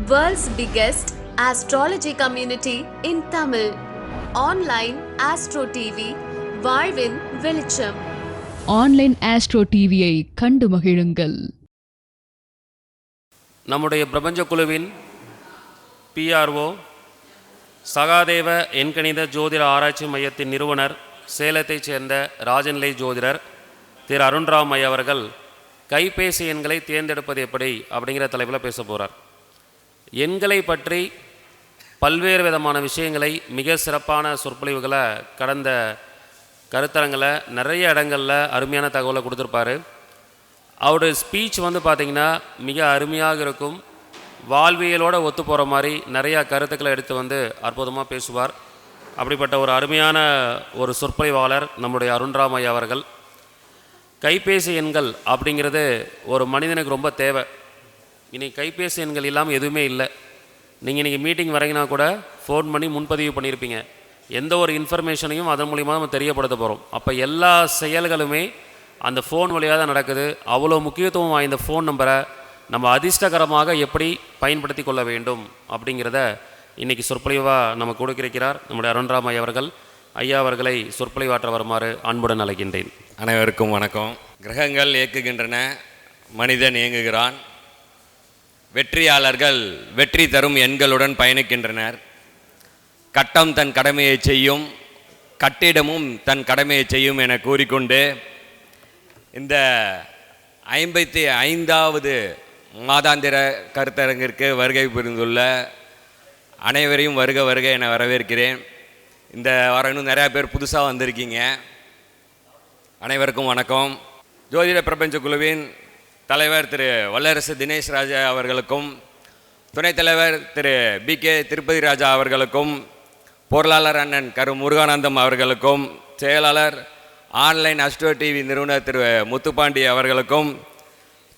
World's biggest astrology community in Tamil. Online Astro TV, வாழ்வின் வெளிச்சம். Online astro டிவியை கண்டு மகிழுங்கள். நம்முடைய பிரபஞ்ச குழுவின் PRO சகாதேவ எண்கணித ஜோதிட ஆராய்ச்சி மையத்தின் நிறுவனர், சேலத்தைச் சேர்ந்த ராஜநிலை ஜோதிடர் திரு அருண்ராம் ஐயா அவர்கள் கைபேசி எண்களை தேர்ந்தெடுப்பது எப்படி அப்படிங்கிற தலைப்பில் பேச போகிறார். எண்களை பற்றி பல்வேறு விதமான விஷயங்களை மிக சிறப்பான சொற்பொழிவுகளை கடந்த கருத்தரங்களை நிறைய இடங்களில் அருமையான தகவலை கொடுத்துருப்பாரு. அவருடைய ஸ்பீச் பார்த்திங்கன்னா மிக அருமையாக இருக்கும். வாழ்வியலோடு ஒத்து போகிற மாதிரி நிறையா கருத்துக்களை எடுத்து அற்புதமாக பேசுவார். அப்படிப்பட்ட ஒரு அருமையான ஒரு சொற்பொழிவாளர் நம்முடைய அருண்ராம் ஐயா அவர்கள். கைபேசி எண்கள் அப்படிங்கிறது ஒரு மனிதனுக்கு ரொம்ப தேவை. இன்றைக்கி கைபேசி எண்கள் இல்லாமல் எதுவுமே இல்லை. நீங்கள் இன்றைக்கி மீட்டிங் வரீங்கன்னா கூட ஃபோன் பண்ணி முன்பதிவு பண்ணியிருப்பீங்க. எந்த ஒரு இன்ஃபர்மேஷனையும் அதன் மூலிமா நம்ம தெரியப்படுத்த போகிறோம். அப்போ எல்லா செயல்களுமே அந்த ஃபோன் வழியாக தான் நடக்குது. அவ்வளோ முக்கியத்துவம் வாய்ந்த ஃபோன் நம்பரை நம்ம அதிர்ஷ்டகரமாக எப்படி பயன்படுத்தி கொள்ள வேண்டும் அப்படிங்கிறத இன்றைக்கி சொற்பொழிவாக நம்ம கொடுக்கிறார் நம்முடைய அருண்ராம் ஐயா அவர்கள். ஐயா அவர்களை சொற்பொழிவாற்ற வருமாறு அன்புடன் அழைக்கின்றேன். அனைவருக்கும் வணக்கம். கிரகங்கள் இயக்குகின்றன, மனிதன் இயங்குகிறான். வெற்றியாளர்கள் வெற்றி தரும் எண்களுடன் பயணிக்கின்றனர். கட்டம் தன் கடமையை செய்யும், கட்டிடமும் தன் கடமையை செய்யும் என கூறிக்கொண்டு இந்த 55வது மாதாந்திர கருத்தரங்கிற்கு வருகை புரிந்துள்ள அனைவரையும் வருக வருக என வரவேற்கிறேன். இந்த வாரம் இன்னும் நிறையா பேர் புதுசாக வந்திருக்கீங்க. அனைவருக்கும் வணக்கம். ஜோதிட பிரபஞ்ச குழுவின் தலைவர் திரு வல்லரசு தினேஷ் ராஜா அவர்களுக்கும், துணைத் தலைவர் திரு BK திருப்பதி ராஜா அவர்களுக்கும், பொருளாளர் அண்ணன் கரு முருகானந்தம் அவர்களுக்கும், செயலாளர் ஆன்லைன் அஸ்ட்ரோ டிவி நிறுவனர் திரு முத்துப்பாண்டி அவர்களுக்கும்,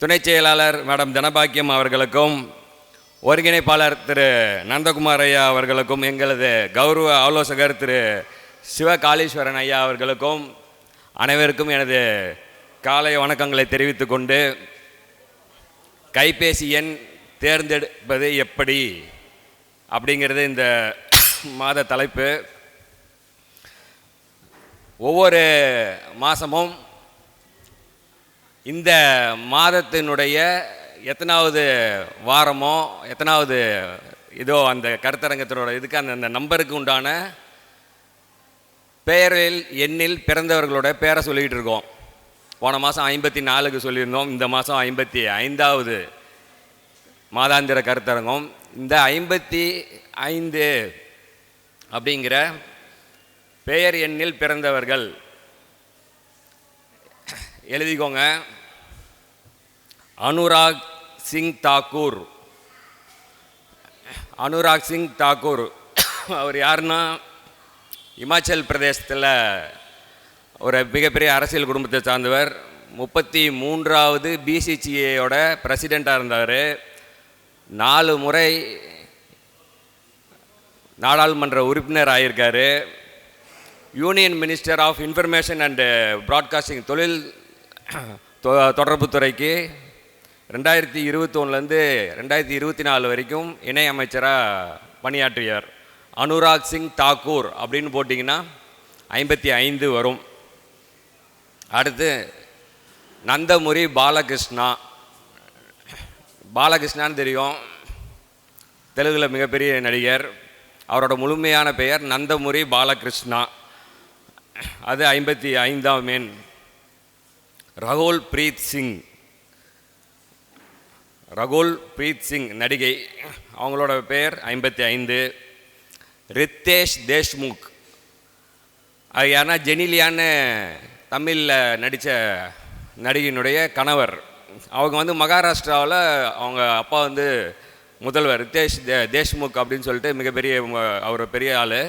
துணைச் செயலாளர் மேடம் தனபாக்கியம் அவர்களுக்கும், ஒருங்கிணைப்பாளர் திரு நந்தகுமார் ஐயா அவர்களுக்கும், எங்களது கௌரவ ஆலோசகர் திரு சிவகாளீஸ்வரன் ஐயா அவர்களுக்கும் அனைவருக்கும் எனது காலை வணக்கங்களை தெரிவித்து கொண்டு, கைபேசி எண் தேர்ந்தெடுப்பது எப்படி அப்படிங்கிறது இந்த மாத தலைப்பு. ஒவ்வொரு மாதமும் இந்த மாதத்தினுடைய எத்தனாவது வாரமோ எத்தனாவது இதோ அந்த கருத்தரங்கத்தினோட இதுக்கு அந்த நம்பருக்கு உண்டான பெயரில் எண்ணில் பிறந்தவர்களோட பேரை சொல்லிக்கிட்டு இருக்கோம். போன மாதம் 54க்கு சொல்லியிருந்தோம். இந்த மாதம் 55வது மாதாந்திர கருத்தரங்கம். இந்த 55 அப்படிங்கிற பெயர் எண்ணில் பிறந்தவர்கள் எழுதிக்கோங்க. அனுராக் சிங் தாக்கூர். அனுராக் சிங் தாக்கூர் அவர் யாருன்னா, இமாச்சல் பிரதேசத்தில் ஒரு மிகப்பெரிய அரசியல் குடும்பத்தை சார்ந்தவர். 33வது BCCAயோட பிரசிடெண்ட்டாக இருந்தார். 4 முறை நாடாளுமன்ற உறுப்பினர் ஆகியிருக்காரு. Union minister of information and broadcasting தொழில் தொடர்புத்துறைக்கு 2021லேருந்து 2024 வரைக்கும் இணை அமைச்சராக பணியாற்றியார். அனுராக் சிங் தாக்கூர் அப்படின்னு போட்டிங்கன்னா 55 வரும். அடுத்து நந்தமுரி பாலகிருஷ்ணா. பாலகிருஷ்ணான்னு தெரியும், தெலுங்கில் மிகப்பெரிய நடிகர். அவரோட முழுமையான பெயர் நந்தமுரி பாலகிருஷ்ணா. அது 55ஆம் எண். ரகுல் பிரீத் சிங். ரகுல் பிரீத் சிங் நடிகை, அவங்களோட பெயர் 55. ரித்தேஷ் தேஷ்முக். அது யாருன்னா ஜெனிலியான்னு தமிழில் நடித்த நடிகையினுடைய கணவர். அவங்க மகாராஷ்டிராவில் அவங்க அப்பா முதல்வர் ரித்தேஷ் தேஷ்முக் அப்படின்னு சொல்லிட்டு மிகப்பெரிய அவர் பெரிய ஆள்.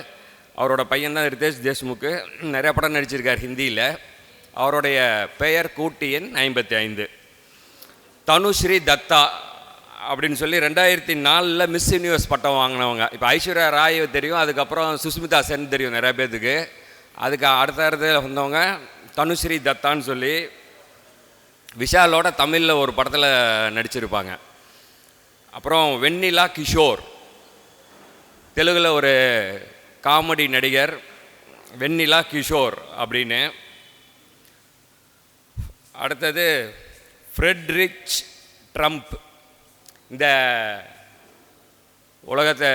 அவரோட பையன்தான் ரித்தேஷ் தேஷ்முக்கு. நிறைய படம் நடிச்சிருக்கார் ஹிந்தியில். அவருடைய பெயர் கூட்டு எண் 55. தனுஸ்ரீ தத்தா அப்படின்னு சொல்லி 2004 மிஸ் யூனிவர்ஸ் பட்டம் வாங்கினவங்க. இப்போ ஐஸ்வர்யா ராய் தெரியும், அதுக்கப்புறம் சுஸ்மிதா சென் தெரியும் நிறைய பேர்த்துக்கு. அதுக்கு அடுத்த வந்தவங்க தனுஸ்ரீ தத்தான்னு சொல்லி விஷாலோட தமிழில் ஒரு படத்தில் நடிச்சிருப்பாங்க. அப்புறம் வெண்ணிலா கிஷோர், தெலுங்கில் ஒரு காமெடி நடிகர், வெண்ணிலா கிஷோர் அப்படின்னு. அடுத்தது ஃப்ரெட்ரிக் ட்ரம்ப், இந்த உலகத்தை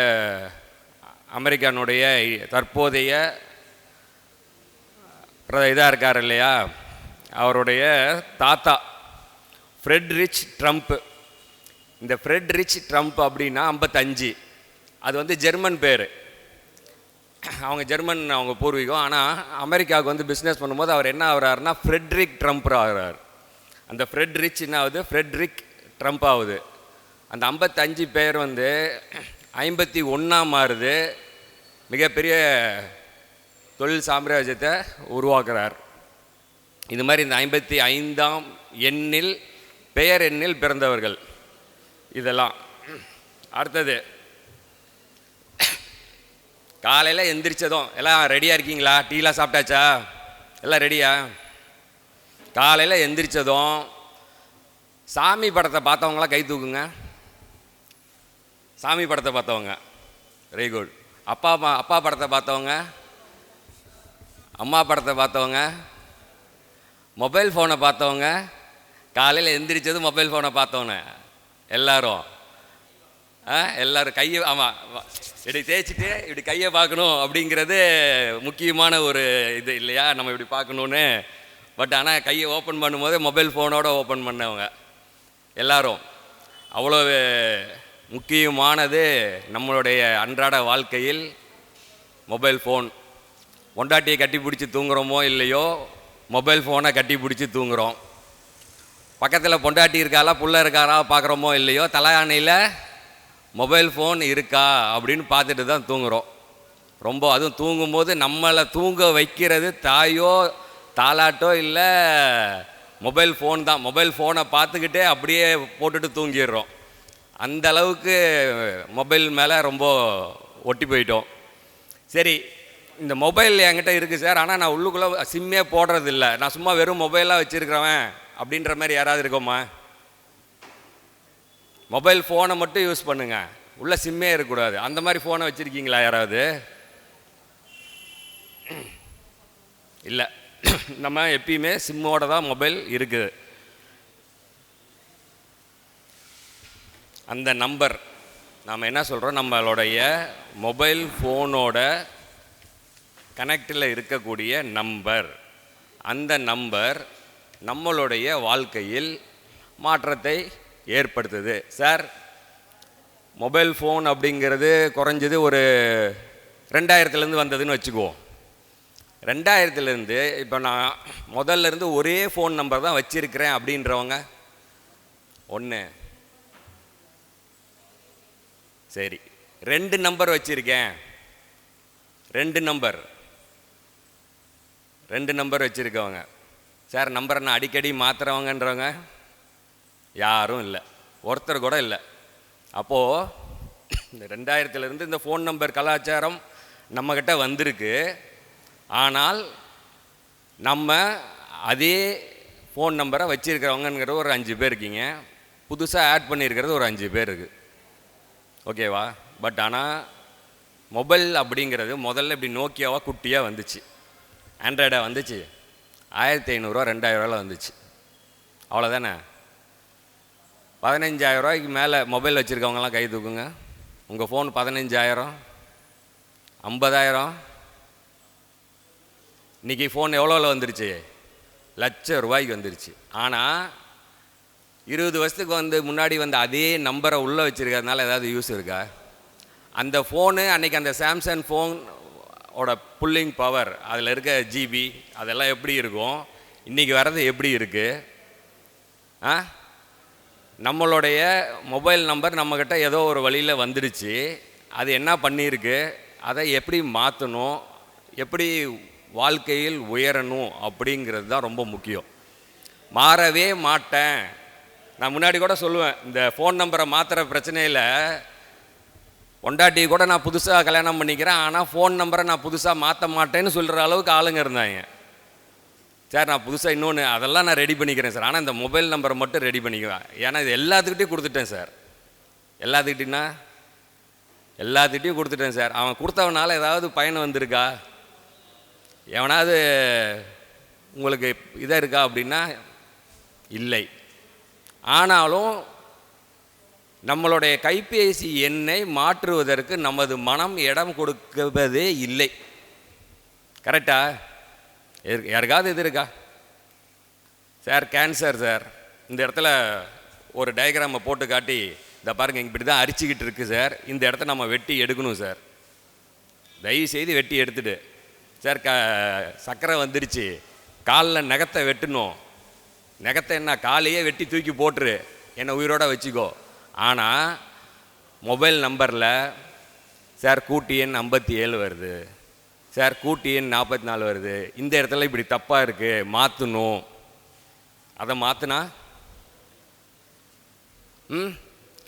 அமெரிக்கானுடைய தற்போதைய இதாக இருக்கார் இல்லையா, அவருடைய தாத்தா ஃப்ரெட்ரிக் ட்ரம்ப். இந்த ஃப்ரெட்ரிக் ட்ரம்ப் அப்படின்னா 55, அது வந்து ஜெர்மன் பேர். அவங்க ஜெர்மன் அவங்க பூர்வீகம். ஆனால் அமெரிக்காவுக்கு வந்து பிஸ்னஸ் பண்ணும்போது அவர் என்ன ஆகிறாருன்னா ஃப்ரெட்ரிக் ட்ரம்ப் ஆகிறார். அந்த ஃப்ரெட்ரிச் என்ன ஆகுது, ஃப்ரெட்ரிக் ட்ரம்ப் ஆகுது. அந்த 55 பேர் வந்து 51 மாறுது. மிகப்பெரிய தொழில் சாம்ராஜ்யத்தை உருவாக்குறார். இது மாதிரி இந்த 55ஆம் எண்ணில் பெயர் எண்ணில் பிறந்தவர்கள் இதெல்லாம். அடுத்தது காலையில் எந்திரிச்சதும் எல்லாம் ரெடியாக இருக்கீங்களா? டீலாம் சாப்பிட்டாச்சா? எல்லாம் ரெடியா? காலையில் எந்திரிச்சதும் சாமி படத்தை பார்த்தவங்களாம் கை தூக்குங்க. சாமி படத்தை பார்த்தவங்க வெரி குட். அப்பா படத்தை பார்த்தவங்க, அம்மா படத்தை பார்த்தவங்க, மொபைல் ஃபோனை பார்த்தவங்க, காலையில் எந்திரிச்சது மொபைல் ஃபோனை பார்த்தவங்க எல்லாரும் கையை, ஆமாம், இப்படி தேய்ச்சிட்டு இப்படி கையை பார்க்கணும் அப்படிங்கிறது முக்கியமான ஒரு இது இல்லையா, நம்ம இப்படி பார்க்கணுன்னு. பட் ஆனால் கையை ஓப்பன் பண்ணும்போது மொபைல் ஃபோனோட ஓப்பன் பண்ணவங்க எல்லாரும். அவ்வளோ முக்கியமானது நம்மளுடைய அன்றாட வாழ்க்கையில் மொபைல் ஃபோன். பொண்டாட்டியை கட்டி பிடிச்சி தூங்குகிறோமோ இல்லையோ, மொபைல் ஃபோனை கட்டி பிடிச்சி தூங்குகிறோம். பக்கத்தில் பொண்டாட்டி இருக்காளா புள்ள இருக்காரா பார்க்குறோமோ இல்லையோ, தலையாணையில் மொபைல் ஃபோன் இருக்கா அப்படின்னு பார்த்துட்டு தான் தூங்குகிறோம். ரொம்ப அதுவும் தூங்கும்போது நம்மளை தூங்க வைக்கிறது தாயோ தாலாட்டோ இல்லை, மொபைல் ஃபோன் தான். மொபைல் ஃபோனை பார்த்துக்கிட்டே அப்படியே போட்டுட்டு தூங்கிடுறோம். அந்த அளவுக்கு மொபைல் மேலே ரொம்ப ஒட்டி போயிட்டோம். சரி, இந்த மொபைல் என்கிட்ட இருக்குது சார், ஆனால் நான் உள்ளுக்குள்ளே சிம்மே போடுறதில்ல, நான் சும்மா வெறும் மொபைலாக வச்சுருக்கிறவன் அப்படின்ற மாதிரி யாராவது இருக்கோமா? மொபைல் ஃபோனை மட்டும் யூஸ் பண்ணுங்க, உள்ள சிம்மே இருக்கக்கூடாது. அந்த மாதிரி ஃபோனை வச்சுருக்கீங்களா யாராவது? இல்லை, நம்ம எப்பயுமே சிம்மோட தான் மொபைல் இருக்குது. அந்த நம்பர் நாம் என்ன சொல்கிறோம், நம்மளுடைய மொபைல் ஃபோனோட கனெக்டில் இருக்கக்கூடிய நம்பர். அந்த நம்பர் நம்மளுடைய வாழ்க்கையில் மாற்றத்தை ஏற்படுத்துது. சார், மொபைல் ஃபோன் அப்படிங்கிறது குறைஞ்சது ஒரு 2000 வந்ததுன்னு வச்சுக்குவோம். 2000 இப்போ நான் முதல்ல இருந்து ஒரே ஃபோன் நம்பர் தான் வச்சுருக்கிறேன் அப்படின்றவங்க ஒன்று. சரி, 2 நம்பர் வச்சுருக்கேன், 2 நம்பர் வச்சுருக்கவங்க. சார், நம்பரை நான் அடிக்கடி மாற்றுறவங்கன்றவங்க யாரும் இல்லை, ஒருத்தர் கூட இல்லை. அப்போது இந்த 2000 இந்த ஃபோன் நம்பர் கலாச்சாரம் நம்மக்கிட்ட வந்திருக்கு. ஆனால் நம்ம அதே ஃபோன் நம்பரை வச்சுருக்கிறவங்கிற ஒரு 5 பேர் இருக்கீங்க, புதுசாக ஆட் பண்ணியிருக்கிறது ஒரு 5 பேர் இருக்குது. ஓகேவா? பட் ஆனால் மொபைல் அப்படிங்கிறது முதல்ல இப்படி நோக்கியாவாக குட்டியாக வந்துச்சு, ஆண்ட்ராய்டாக வந்துச்சு, 1500 2000 வந்துச்சு, அவ்வளோதானே. 15,000 மேலே மொபைல் வச்சுருக்கவங்களாம் கை தூக்குங்க. உங்கள் ஃபோன் 15,000 50,000. இன்றைக்கி ஃபோன் எவ்வளோவில் வந்துருச்சு? ₹1,00,000 வந்துருச்சு. ஆனால் 20 வருஷத்துக்கு முன்னாடி அதே நம்பரை உள்ளே வச்சுருக்கிறதுனால ஏதாவது யூஸ் இருக்கா? அந்த ஃபோனு அன்றைக்கி அந்த சாம்சங் ஃபோனோட புல்லிங் பவர், அதில் இருக்க ஜிபி அதெல்லாம் எப்படி இருக்கும், இன்றைக்கி வர்றது எப்படி இருக்குது? நம்மளுடைய மொபைல் நம்பர் நம்மக்கிட்ட ஏதோ ஒரு வழியில் வந்துடுச்சு. அது என்ன பண்ணியிருக்கு, அதை எப்படி மாற்றணும், எப்படி வாழ்க்கையில் உயரணும் அப்படிங்கிறது தான் ரொம்ப முக்கியம். மாறவே மாட்டேன். நான் முன்னாடி கூட சொல்லுவேன், இந்த ஃபோன் நம்பரை மாற்றுற பிரச்சனையில் பொண்டாட்டி கூட நான் புதுசாக கல்யாணம் பண்ணிக்கிறேன், ஆனால் ஃபோன் நம்பரை நான் புதுசாக மாற்ற மாட்டேன்னு சொல்கிற அளவுக்கு ஆளுங்க இருந்தாங்க. சார், நான் புதுசாக இன்னொன்று அதெல்லாம் நான் ரெடி பண்ணிக்கிறேன் சார், ஆனால் இந்த மொபைல் நம்பரை மட்டும் ரெடி பண்ணிக்குவேன், ஏன்னா இது எல்லாத்துக்கிட்டையும் கொடுத்துட்டேன் சார், எல்லாத்துக்கிட்டையும் கொடுத்துட்டேன் சார். அவன் கொடுத்தவனால ஏதாவது பயன் வந்திருக்கா? எவனாவது உங்களுக்கு இதாக இருக்கா அப்படின்னா இல்லை. ஆனாலும் நம்மளுடைய கைபேசி எண்ணை மாற்றுவதற்கு நமது மனம் இடம் கொடுப்பதே இல்லை. கரெக்டா? யாருக்காவது இது இருக்கா? சார் கேன்சர் சார், இந்த இடத்துல ஒரு டயக்ராமை போட்டு காட்டி, இந்த பாருங்க இப்படி தான் அரிச்சிக்கிட்டு இருக்குது சார், இந்த இடத்த நம்ம வெட்டி எடுக்கணும் சார், தயவு செய்து வெட்டி எடுத்துட்டு சார், சக்கரை வந்துருச்சு, காலில் நகத்தை வெட்டணும், நகத்தை என்ன காலையே வெட்டி தூக்கி போட்டுரு, என்னை உயிரோடு வச்சுக்கோ. ஆனால் மொபைல் நம்பரில் சார் கூட்டு எண் 57 வருது சார், கூட்டு எண் 44 வருது, இந்த இடத்துல இப்படி தப்பாக இருக்குது, மாற்றணும். அதை மாற்றினா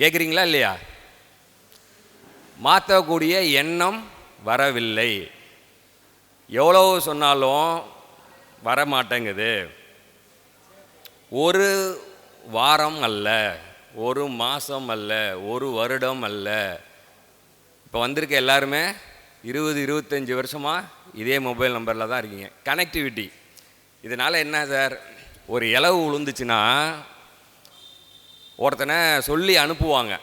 கேட்குறீங்களா இல்லையா? மாற்றக்கூடிய எண்ணம் வரவில்லை. எவ்வளவு சொன்னாலும் வர மாட்டேங்குது. ஒரு வாரம் அல்ல, ஒரு மாதம் அல்ல, ஒரு வருடம் அல்ல, இப்போ வந்திருக்க எல்லாருமே 20-25 வருஷமாக இதே மொபைல் நம்பரில் தான் இருக்கீங்க. கனெக்டிவிட்டி. இதனால் என்ன சார், ஒரு இலவு விழுந்துச்சுன்னா ஒருத்தனை சொல்லி அனுப்புவாங்க.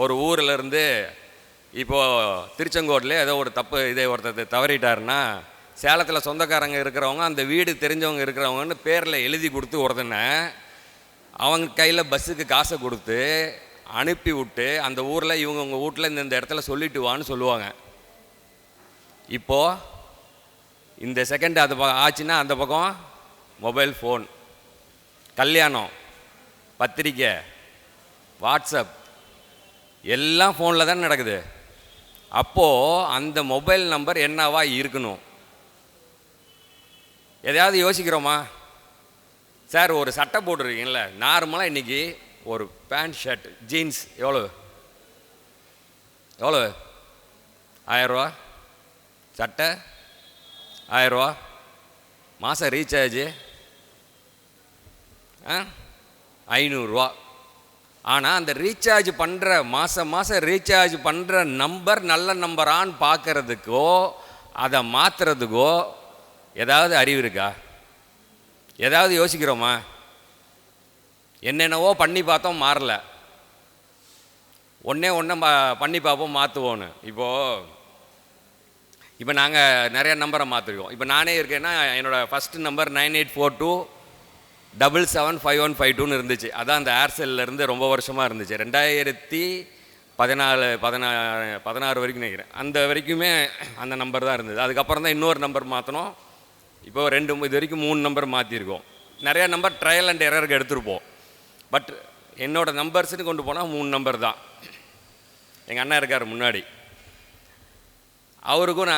ஒரு ஊரிலேருந்து இப்போது திருச்செங்கோட்டில் ஏதோ ஒரு தப்பு இதே ஒருத்தர் தவறிட்டாருன்னா, சேலத்தில் சொந்தக்காரங்க இருக்கிறவங்க, அந்த வீடு தெரிஞ்சவங்க இருக்கிறவங்கன்னு பேரில் எழுதி கொடுத்து ஒருத்தனை அவங்க கையில் பஸ்ஸுக்கு காசை கொடுத்து அனுப்பி விட்டு, அந்த ஊரில் இவங்க உங்கள் வீட்டில் இந்த இடத்துல சொல்லிட்டு வான்னு சொல்லுவாங்க. இப்போது இந்த செகண்ட் அது ஆச்சுன்னா அந்த பக்கம் மொபைல் ஃபோன், கல்யாணம், பத்திரிக்கை, வாட்ஸ்அப் எல்லாம் ஃபோனில் தான் நடக்குது. அப்போது அந்த மொபைல் நம்பர் என்னவா இருக்கணும்? எதையாவது யோசிக்கிறோமா? சார் ஒரு சட்டை போட்டுருக்கீங்கள, நார்மலாக இன்றைக்கி ஒரு பேண்ட் ஷர்ட் ஜீன்ஸ் எவ்வளோ 1000 ரூபா, சட்டை 1000 ரூபா, மாதம் ரீசார்ஜு 500 ரூபா. ஆனால் அந்த ரீசார்ஜ் பண்ணுற மாதம் ரீசார்ஜ் பண்ணுற நம்பர் நல்ல நம்பரான்னு பார்க்குறதுக்கோ அதை மாற்றுறதுக்கோ ஏதாவது அறிவு இருக்கா? ஏதாவது யோசிக்கிறோமா? என்னென்னவோ பண்ணி பார்த்தோம், மாறல. ஒன்றே பண்ணி பார்ப்போம், மாற்றுவோன்னு. இப்போ நாங்கள் நிறைய நம்பரை மாற்றிருக்கோம். இப்போ நானே இருக்கேன்னா என்னோடய ஃபஸ்ட்டு நம்பர் 9842775152 இருந்துச்சு. அதான் அந்த ஏர்செல்லேருந்து ரொம்ப வருஷமாக இருந்துச்சு. 2016 வரைக்கும் நினைக்கிறேன். அந்த வரைக்குமே அந்த நம்பர் தான் இருந்தது. அதுக்கப்புறம் தான் இன்னொரு நம்பர் மாற்றினோம். இப்போ இது வரைக்கும் 3 நம்பர் மாற்றிருக்கோம். நிறையா நம்பர் ட்ரையல் அண்ட் எரருக்கு எடுத்துருப்போம். பட் என்னோடய நம்பர்ஸ்னு கொண்டு போனால் 3 நம்பர் தான். எங்கள் அண்ணா இருக்கார் முன்னாடி, அவருக்கும்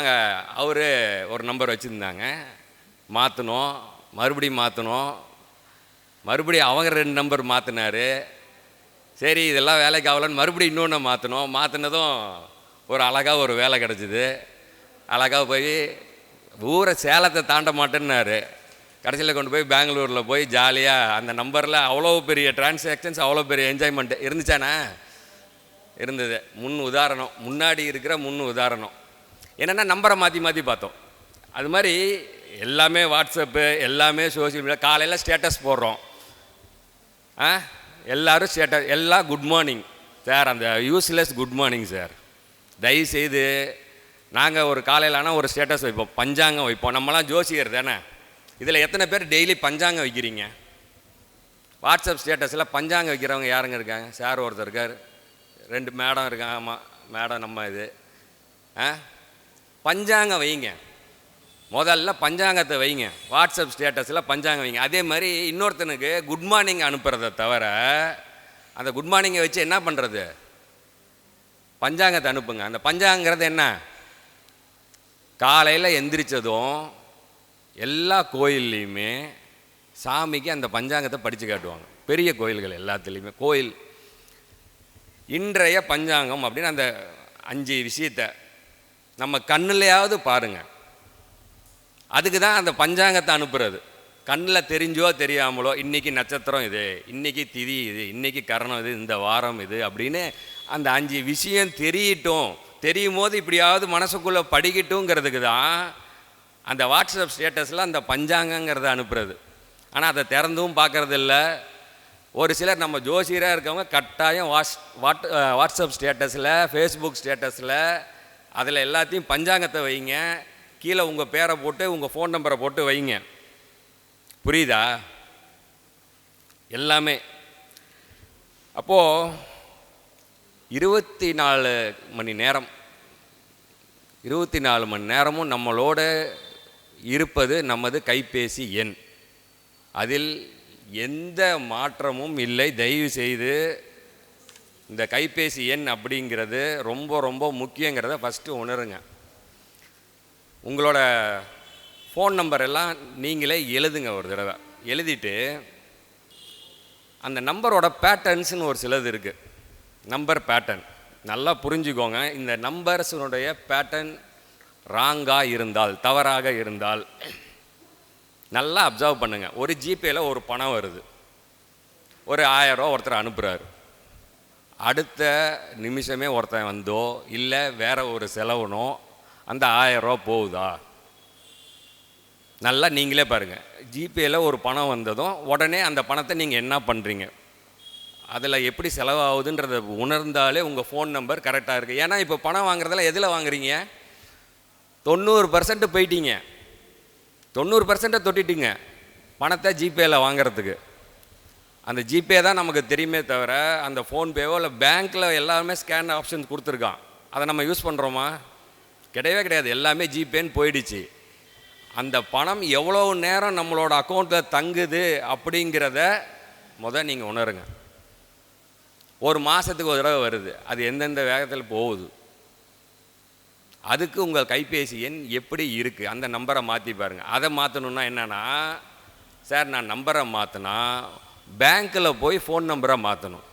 அவர் ஒரு நம்பர் வச்சுருந்தாங்க, மாற்றினோம், மறுபடியும் மாற்றினோம், மறுபடியும் அவங்க 2 நம்பர் மாற்றினார். சரி இதெல்லாம் வேலைக்கு ஆகலன்னு மறுபடியும் இன்னொன்று மாற்றினோம். மாற்றினதும் ஒரு அழகாக ஒரு வேலை கிடச்சிது. அழகாக போய் ஊரை சேலத்தை தாண்ட மாட்டேன்னாரு. கடைசியில் கொண்டு போய் பெங்களூரில் போய் ஜாலியாக அந்த நம்பரில் அவ்வளோ பெரிய டிரான்சாக்ஷன்ஸ், அவ்வளோ பெரிய என்ஜாய்மெண்ட்டு இருந்துச்சானே? இருந்தது. முன்னாடி இருக்கிற உதாரணம் என்னென்னா நம்பரை மாற்றி பார்த்தோம். அது மாதிரி எல்லாமே வாட்ஸ்அப்பு, எல்லாமே சோசியல் மீடியா. காலையில் ஸ்டேட்டஸ் போடுறோம், எல்லோரும் ஸ்டேட்டஸ், எல்லாம் குட் மார்னிங் சார். அந்த யூஸ்லெஸ் குட் மார்னிங் சார். தயவுசெய்து நாங்கள் ஒரு காலையில் ஆனால் ஒரு ஸ்டேட்டஸ் வைப்போம், பஞ்சாங்கம் வைப்போம். நம்மளாம் ஜோசியர் தானே. இதில் எத்தனை பேர் டெய்லி பஞ்சாங்கம் வைக்கிறீங்க? வாட்ஸ்அப் ஸ்டேட்டஸில் பஞ்சாங்கம் வைக்கிறவங்க யாருங்க இருக்காங்க? சார் ஒருத்தர் இருக்கார், 2 மேடம் இருக்காங்க. ஆமாம் மேடம், நம்ம இது பஞ்சாங்கம் வைங்க. முதல்ல பஞ்சாங்கத்தை வைங்க, வாட்ஸ்அப் ஸ்டேட்டஸில் பஞ்சாங்கம் வைங்க. அதே மாதிரி இன்னொருத்தனுக்கு குட் மார்னிங் அனுப்புறதை தவிர அந்த குட் மார்னிங்கை வச்சு என்ன பண்ணுறது? பஞ்சாங்கத்தை அனுப்புங்க. அந்த பஞ்சாங்கிறது என்ன? காலையில் எந்திரிச்சதும் எல்லா கோயில்லையுமே சாமிக்கு அந்த பஞ்சாங்கத்தை படித்து காட்டுவாங்க. பெரிய கோயில்கள் எல்லாத்துலேயுமே கோயில் இன்றைய பஞ்சாங்கம் அப்படின்னு அந்த 5 விஷயத்தை நம்ம கண்ணுலையாவது பாருங்கள். அதுக்கு தான் அந்த பஞ்சாங்கத்தை அனுப்புறது. கண்ணில் தெரிஞ்சோ தெரியாமலோ இன்றைக்கி நட்சத்திரம் இது, இன்றைக்கி திதி இது, இன்றைக்கி கரணம் இது, இந்த வாரம் இது அப்படின்னு அந்த 5 விஷயம் தெரியும் போது இப்படியாவது மனசுக்குள்ளே படிக்கட்டுங்கிறதுக்கு தான் அந்த வாட்ஸ்அப் ஸ்டேட்டஸில் அந்த பஞ்சாங்கங்கிறத அனுப்புறது. ஆனால் அதை திறந்தும் பார்க்குறது இல்லை. ஒரு சிலர் நம்ம ஜோசியராக இருக்கவங்க கட்டாயம் வாட்ஸ்அப் ஸ்டேட்டஸில், ஃபேஸ்புக் ஸ்டேட்டஸில் அதில் எல்லாத்தையும் பஞ்சாங்கத்தை வைங்க. கீழே உங்கள் பேரை போட்டு உங்கள் ஃபோன் நம்பரை போட்டு வைங்க. புரியுதா? எல்லாமே. அப்போது 24 மணி நேரமும் நம்மளோட இருப்பது நமது கைபேசி எண். அதில் எந்த மாற்றமும் இல்லை. தயவு செய்து இந்த கைபேசி எண் அப்படிங்கிறது ரொம்ப ரொம்ப முக்கியங்கிறத ஃபஸ்ட்டு உணருங்க. உங்களோட ஃபோன் நம்பர் எல்லாம் நீங்களே எழுதுங்க. ஒரு தடவை எழுதிட்டு அந்த நம்பரோட பேட்டர்ன்ஸ்னு ஒரு சிலது இருக்குது. நம்பர் பேட்டர்ன் நல்லா புரிஞ்சுக்கோங்க. இந்த நம்பர்ஸுடைய பேட்டர்ன் ராங்காக இருந்தால், தவறாக இருந்தால் நல்லா அப்சர்வ் பண்ணுங்கள். ஒரு ஜிபேயில் ஒரு பணம் வருது, ஒரு 1000 ரூபா ஒருத்தர் அனுப்புகிறாரு. அடுத்த நிமிஷமே ஒருத்தன் வந்தோ இல்லை வேற ஒரு செலவுனோ அந்த 1000 ரூபா போகுதா? நல்லா நீங்களே பாருங்கள். ஜிபேயில் ஒரு பணம் வந்ததும் உடனே அந்த பணத்தை நீங்கள் என்ன பண்ணுறீங்க, அதில் எப்படி செலவாகுதுன்றதை உணர்ந்தாலே உங்கள் ஃபோன் நம்பர் கரெக்டாக இருக்குது. ஏன்னா இப்போ பணம் வாங்குறதெல்லாம் எதில் வாங்குறீங்க? 90% போயிட்டீங்க, 90% தொட்டிட்டீங்க பணத்தை ஜிபேயில் வாங்கிறதுக்கு. அந்த ஜிபே தான் நமக்கு தெரியுமே தவிர அந்த ஃபோன்பேவோ இல்லை பேங்க்கில் எல்லாருமே ஸ்கேன் ஆப்ஷன்ஸ் கொடுத்துருக்கான். அதை நம்ம யூஸ் பண்ணுறோமா? கிடையவே கிடையாது. எல்லாமே ஜிபேன்னு போயிடுச்சு. அந்த பணம் எவ்வளோ நேரம் நம்மளோட அக்கௌண்ட்டில் தங்குது அப்படிங்கிறத நீங்கள் உணருங்க. ஒரு மாதத்துக்கு ஒரு தடவை வருது, அது எந்தெந்த வேகத்தில் போகுது, அதுக்கு உங்கள் கைபேசி எண் எப்படி இருக்குது, அந்த நம்பரை மாற்றி பாருங்கள். அதை மாற்றணுன்னா என்னென்னா, சார் நான் நம்பரை மாற்றினா பேங்க்கில் போய் ஃபோன் நம்பரை மாற்றணும்.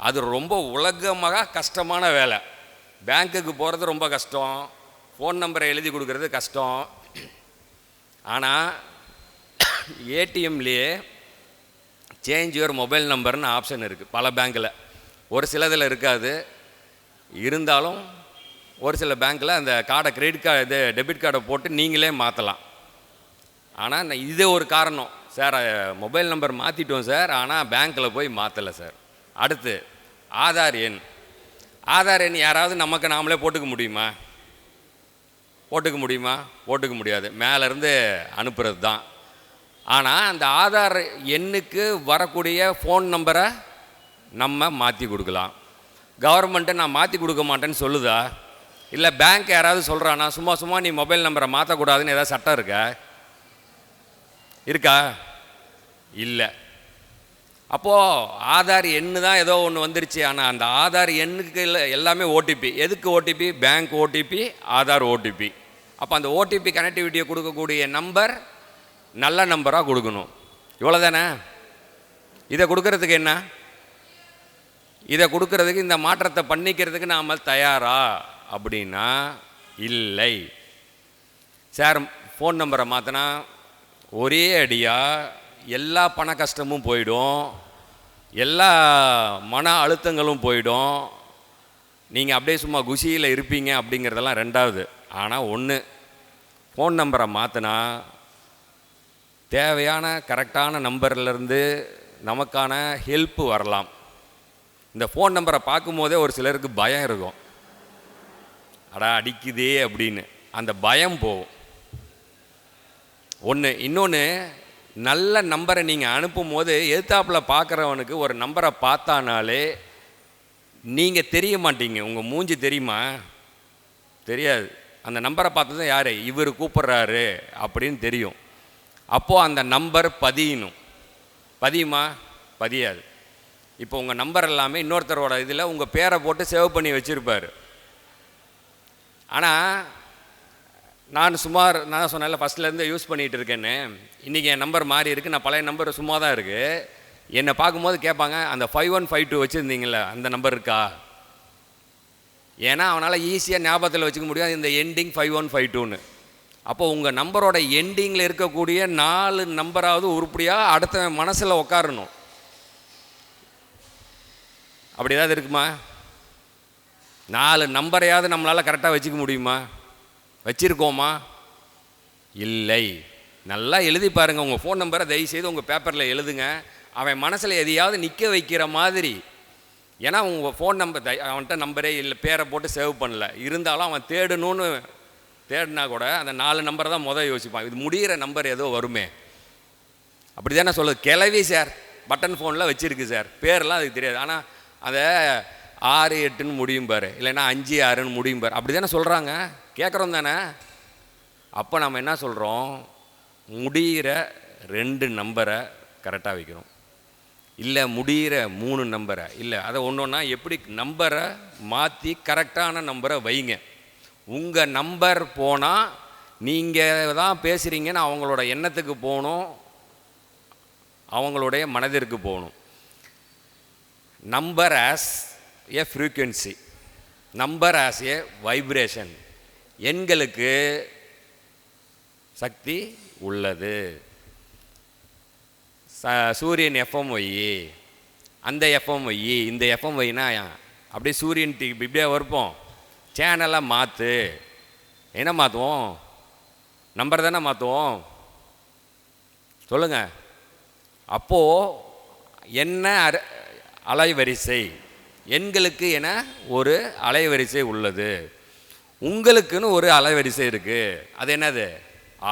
அது ரொம்ப உலகமாக கஷ்டமான வேலை. பேங்க்குக்கு போகிறது ரொம்ப கஷ்டம், ஃபோன் நம்பரை எழுதி கொடுக்கறது கஷ்டம். ஆனால் ஏடிஎம்லேயே சேஞ்ச் யுவர் மொபைல் நம்பர்னு ஆப்ஷன் இருக்குது பல பேங்க்கில். ஒரு சிலதில் இருக்காது, இருந்தாலும் ஒரு சில பேங்க்கில் அந்த கார்டை கிரெடிட் கார்டு டெபிட் கார்டை போட்டு நீங்களே மாற்றலாம். ஆனால் இது ஒரு காரணம், சார் மொபைல் நம்பர் மாற்றிட்டோம் சார், ஆனால் பேங்க்கில் போய் மாற்றலை சார். அடுத்து ஆதார் எண். ஆதார் எண் யாராவது நமக்கு நாமளே போட்டுக்க முடியுமா? போட்டுக்க முடியாது. மேலேருந்து அனுப்புறது தான். ஆனால் அந்த ஆதார் எண்ணுக்கு வரக்கூடிய ஃபோன் நம்பரை நம்ம மாற்றி கொடுக்கலாம். கவர்மெண்ட்டை நான் மாற்றி கொடுக்க மாட்டேன்னு சொல்லுதா? இல்லை பேங்க் யாராவது சொல்கிறானா சும்மா நீ மொபைல் நம்பரை மாற்றக்கூடாதுன்னு ஏதாவது சட்டம் இருக்கா? இல்லை. அப்போது ஆதார் எண்ணு தான் ஏதோ ஒன்று வந்துருச்சு. ஆனால் அந்த ஆதார் எண்ணுக்கு எல்லாமே ஓடிபி. எதுக்கு OTP? Bank OTP, Aadhaar OTP. அப்போ அந்த ஓடிபி கனெக்டிவிட்டியை கொடுக்கக்கூடிய நம்பர் நல்ல நம்பராக கொடுக்கணும். இவ்வளோ தானே. இதை கொடுக்கறதுக்கு என்ன, இதை கொடுக்கறதுக்கு இந்த மாற்றத்தை பண்ணிக்கிறதுக்கு நாம் தயாரா அப்படின்னா இல்லை. சார் ஃபோன் நம்பரை மாற்றினா ஒரே அடியாக எல்லா பண கஷ்டமும் போயிடும், எல்லா மன அழுத்தங்களும் போயிடும், நீங்கள் அப்படியே சும்மா குஷியில் இருப்பீங்க அப்படிங்கிறதெல்லாம் ரெண்டாவது. ஆனால் ஒன்று, ஃபோன் நம்பரை மாற்றினா தேவையான கரெக்டான நம்பர்லேருந்து நமக்கான ஹெல்ப்பு வரலாம். இந்த ஃபோன் நம்பரை பார்க்கும்போதே ஒரு சிலருக்கு பயம் இருக்கும், அடா அடிக்குதே அப்படின்னு. அந்த பயம் போகும் ஒன்று. இன்னொன்று, நல்ல நம்பரை நீங்கள் அனுப்பும் போது எதிர்த்தாப்பில் பார்க்குறவனுக்கு ஒரு நம்பரை பார்த்தானாலே நீங்கள் தெரிய மாட்டீங்க. உங்கள் மூஞ்சி தெரியுமா? தெரியாது. அந்த நம்பரை பார்த்தது யார், இவர் கூப்பிட்றாரு அப்படின்னு தெரியும். அப்போது அந்த நம்பர் பதியுமா? பதியாது. இப்போ உங்கள் நம்பர் எல்லாமே இன்னொருத்தரோட இதில் உங்கள் பேரை போட்டு சேவ் பண்ணி வச்சுருப்பார். ஆனால் நான் சொன்னேன்ல ஃபஸ்ட்லேருந்து யூஸ் பண்ணிகிட்டு இருக்கேன்னு. இன்றைக்கி என் நம்பர் மாறி இருக்குது, நான் பழைய நம்பர் சும்மா தான் இருக்குது. என்னை பார்க்கும்போது கேட்பாங்க, அந்த 5152 வச்சுருந்தீங்களே அந்த நம்பர் இருக்கா? ஏன்னா அவனால் ஈஸியாக ஞாபகத்தில் வச்சுக்க முடியும் இந்த எண்டிங் 5152ன்னு. அப்போ உங்கள் நம்பரோட எண்டிங்கில் இருக்கக்கூடிய 4 நம்பராவது உருப்படியாக அடுத்த மனசில் உட்காரணும். அப்படி ஏதாவது இருக்குமா? 4 நம்பரையாவது நம்மளால் கரெக்டாக வச்சுக்க முடியுமா? வச்சுருக்கோமா? இல்லை. நல்லா எழுதி பாருங்கள். உங்கள் ஃபோன் நம்பரை தயவுசெய்து உங்கள் பேப்பரில் எழுதுங்க. அவன் மனசில் எதையாவது நிற்க வைக்கிற மாதிரி. ஏன்னா உங்கள் ஃபோன் நம்பர் அவன்கிட்ட நம்பரே இல்லை, பேரை போட்டு சேவ் பண்ணல, இருந்தாலும் அவன் தேடணும்னு தேடினா கூட அந்த 4 நம்பரை தான் யோசிப்பான். இது முடிகிற நம்பர் ஏதோ வருமே. அப்படி தானே சொல்லுது. கிளவி சார் பட்டன் ஃபோனில் வச்சுருக்கு சார், பேரெலாம் அதுக்கு தெரியாது, ஆனால் அதை 6-8ன்னு முடியும் பாரு, இல்லைன்னா 5-6ன்னு முடியும் பாரு, அப்படி தானே சொல்கிறாங்க. கேட்குறோம் தானே. அப்போ நம்ம என்ன சொல்கிறோம்? முடிகிற 2 நம்பரை கரெக்டாக வைக்கிறோம், இல்லை முடிகிற 3 நம்பரை, இல்லை அதை ஒன்று ஒன்றா எப்படி நம்பரை மாற்றி கரெக்டான நம்பரை வைங்க. உங்கள் நம்பர் போனால் நீங்கள் தான் பேசுகிறீங்கன்னு அவங்களோட எண்ணத்துக்கு போகணும், அவங்களுடைய மனதிற்கு போகணும். Number as a frequency, number as a vibration. எண்களுக்கு சக்தி உள்ளது. சூரியன் எஃப்எம் வையி, அந்த எஃப்எம் வையி, இந்த எஃப்எம் வைனா அப்படியே சூரியன் இப்படியே வருப்போம். சேனலாக மாற்று. என்ன மாற்றுவோம்? நம்பர் தானே மாற்றுவோம். சொல்லுங்கள். அப்போது என்ன அலைவரிசை? எண்களுக்கு என ஒரு அலைவரிசை உள்ளது, உங்களுக்குன்னு ஒரு அலைவரிசை இருக்குது. அது என்னது?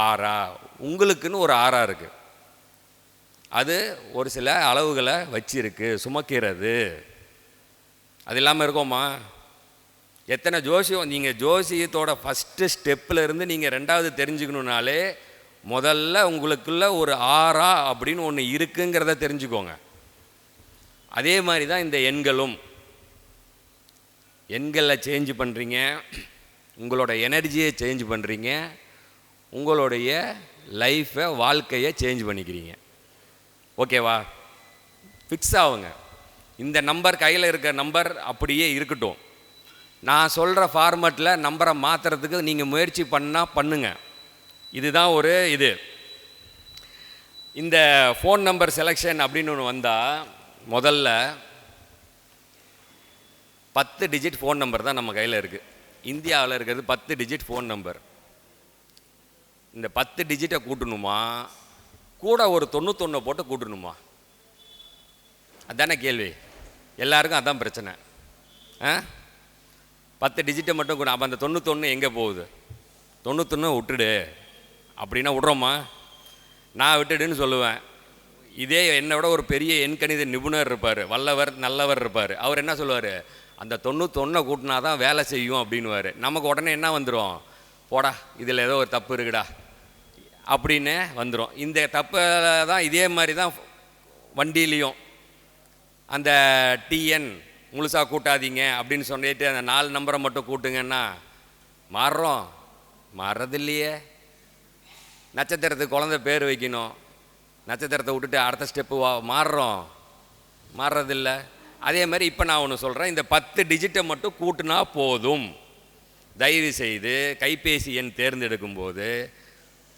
ஆறா. உங்களுக்குன்னு ஒரு ஆறா இருக்குது, அது ஒரு சில அளவுகளை வச்சிருக்கு, சுமக்கிறது. அது இல்லாமல் இருக்கோமா? எத்தனை ஜோசியம், நீங்கள் ஜோசியத்தோட ஃபஸ்ட்டு ஸ்டெப்பில் இருந்து நீங்கள் 2வது தெரிஞ்சுக்கணுன்னாலே முதல்ல உங்களுக்குள்ள ஒரு ஆறா அப்படின்னு ஒன்று இருக்குங்கிறத தெரிஞ்சுக்கோங்க. அதே மாதிரி தான் இந்த எண்களும். எண்களை சேஞ்ச் பண்ணுறீங்க, உங்களோட எனர்ஜியை சேஞ்ச் பண்ணுறீங்க, உங்களுடைய லைஃப்பை, வாழ்க்கையை சேஞ்ச் பண்ணிக்கிறீங்க. ஓகேவா? ஃபிக்ஸ் ஆகுங்க. இந்த நம்பர் கையில் இருக்கிற நம்பர் அப்படியே இருக்கட்டும். நான் சொல்கிற ஃபார்மேட்டில் நம்பரை மாற்றுறதுக்கு நீங்கள் முயற்சி பண்ணால் பண்ணுங்கள். இதுதான் ஒரு இது. இந்த ஃபோன் நம்பர் செலெக்ஷன் அப்படின்னு ஒன்று வந்தால் முதல்ல 10 டிஜிட் ஃபோன் நம்பர் தான் நம்ம கையில் இருக்குது. இந்தியாவில் இருக்கிறது 10 டிஜிட் ஃபோன் நம்பர். இந்த 10 டிஜிட்டை கூட்டணுமா, கூட ஒரு 91 போட்டு கூட்டணுமா? அதானே கேள்வி. எல்லாருக்கும் அதான் பிரச்சனை. 10 டிஜிட்டை மட்டும் கூட. அப்போ அந்த 91 எங்கே போகுது? 91 விட்டுடு அப்படின்னா விட்றோமா? நான் விட்டுடுன்னு சொல்லுவேன். இதே என்னை விட ஒரு பெரிய எண்கணித நிபுணர் இருப்பார், வல்லவர் நல்லவர் இருப்பார். அவர் என்ன சொல்லுவார்? அந்த 91 கூட்டினா தான் வேலை செய்யும் அப்படின்வார். நமக்கு உடனே என்ன வந்துடும்? போடா இதில் ஏதோ ஒரு தப்பு இருக்குடா அப்படின்னு வந்துடும். இந்த தப்பை தான் இதே மாதிரி தான் வண்டியிலையும் அந்த டிஎன் முழுசாக கூட்டாதீங்க அப்படின்னு சொல்லிட்டு அந்த 4 நம்பரை மட்டும் கூட்டுங்கன்னா மாறுறோம்? மாறுறதில்லையே. நட்சத்திரத்துக்கு குழந்தை பேர் வைக்கணும், நட்சத்திரத்தை விட்டுட்டு அடுத்த ஸ்டெப்பு மாறுறோம்? மாறுறதில்லை. அதே மாதிரி இப்போ நான் ஒன்று சொல்கிறேன், இந்த 10 டிஜிட்டை மட்டும் கூட்டினா போதும். தயவு செய்து கைபேசி எண் தேர்ந்தெடுக்கும்போது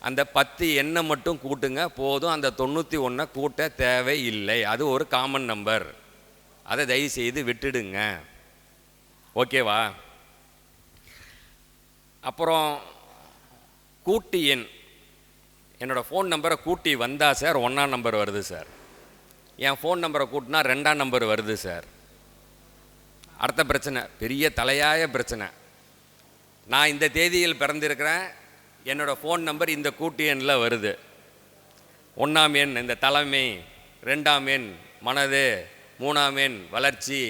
அந்த 10 எண்ணை மட்டும் கூட்டுங்க போதும். அந்த 91 கூட்ட தேவையில்லை. அது ஒரு காமன் நம்பர். அதை தயவு செய்து விட்டுடுங்க. ஓகேவா? அப்புறம் கூட்டி எண். என்னோடய ஃபோன் நம்பரை கூட்டி வந்தால் சார் 1ஆம் நம்பர் வருது சார். என் ஃபோன் நம்பரை கூட்டினா 2ஆம் நம்பர் வருது சார். அடுத்த பிரச்சனை, பெரிய தலையாய பிரச்சனை. நான் இந்த தேதியில் பிறந்திருக்கிறேன், என்னோடய ஃபோன் நம்பர் இந்த கூட்டு எண்ணில் வருது. 1ஆம் எண் இந்த தலைமை, 2ஆம் எண் மனது, 3ஆம் எண் வளர்ச்சி,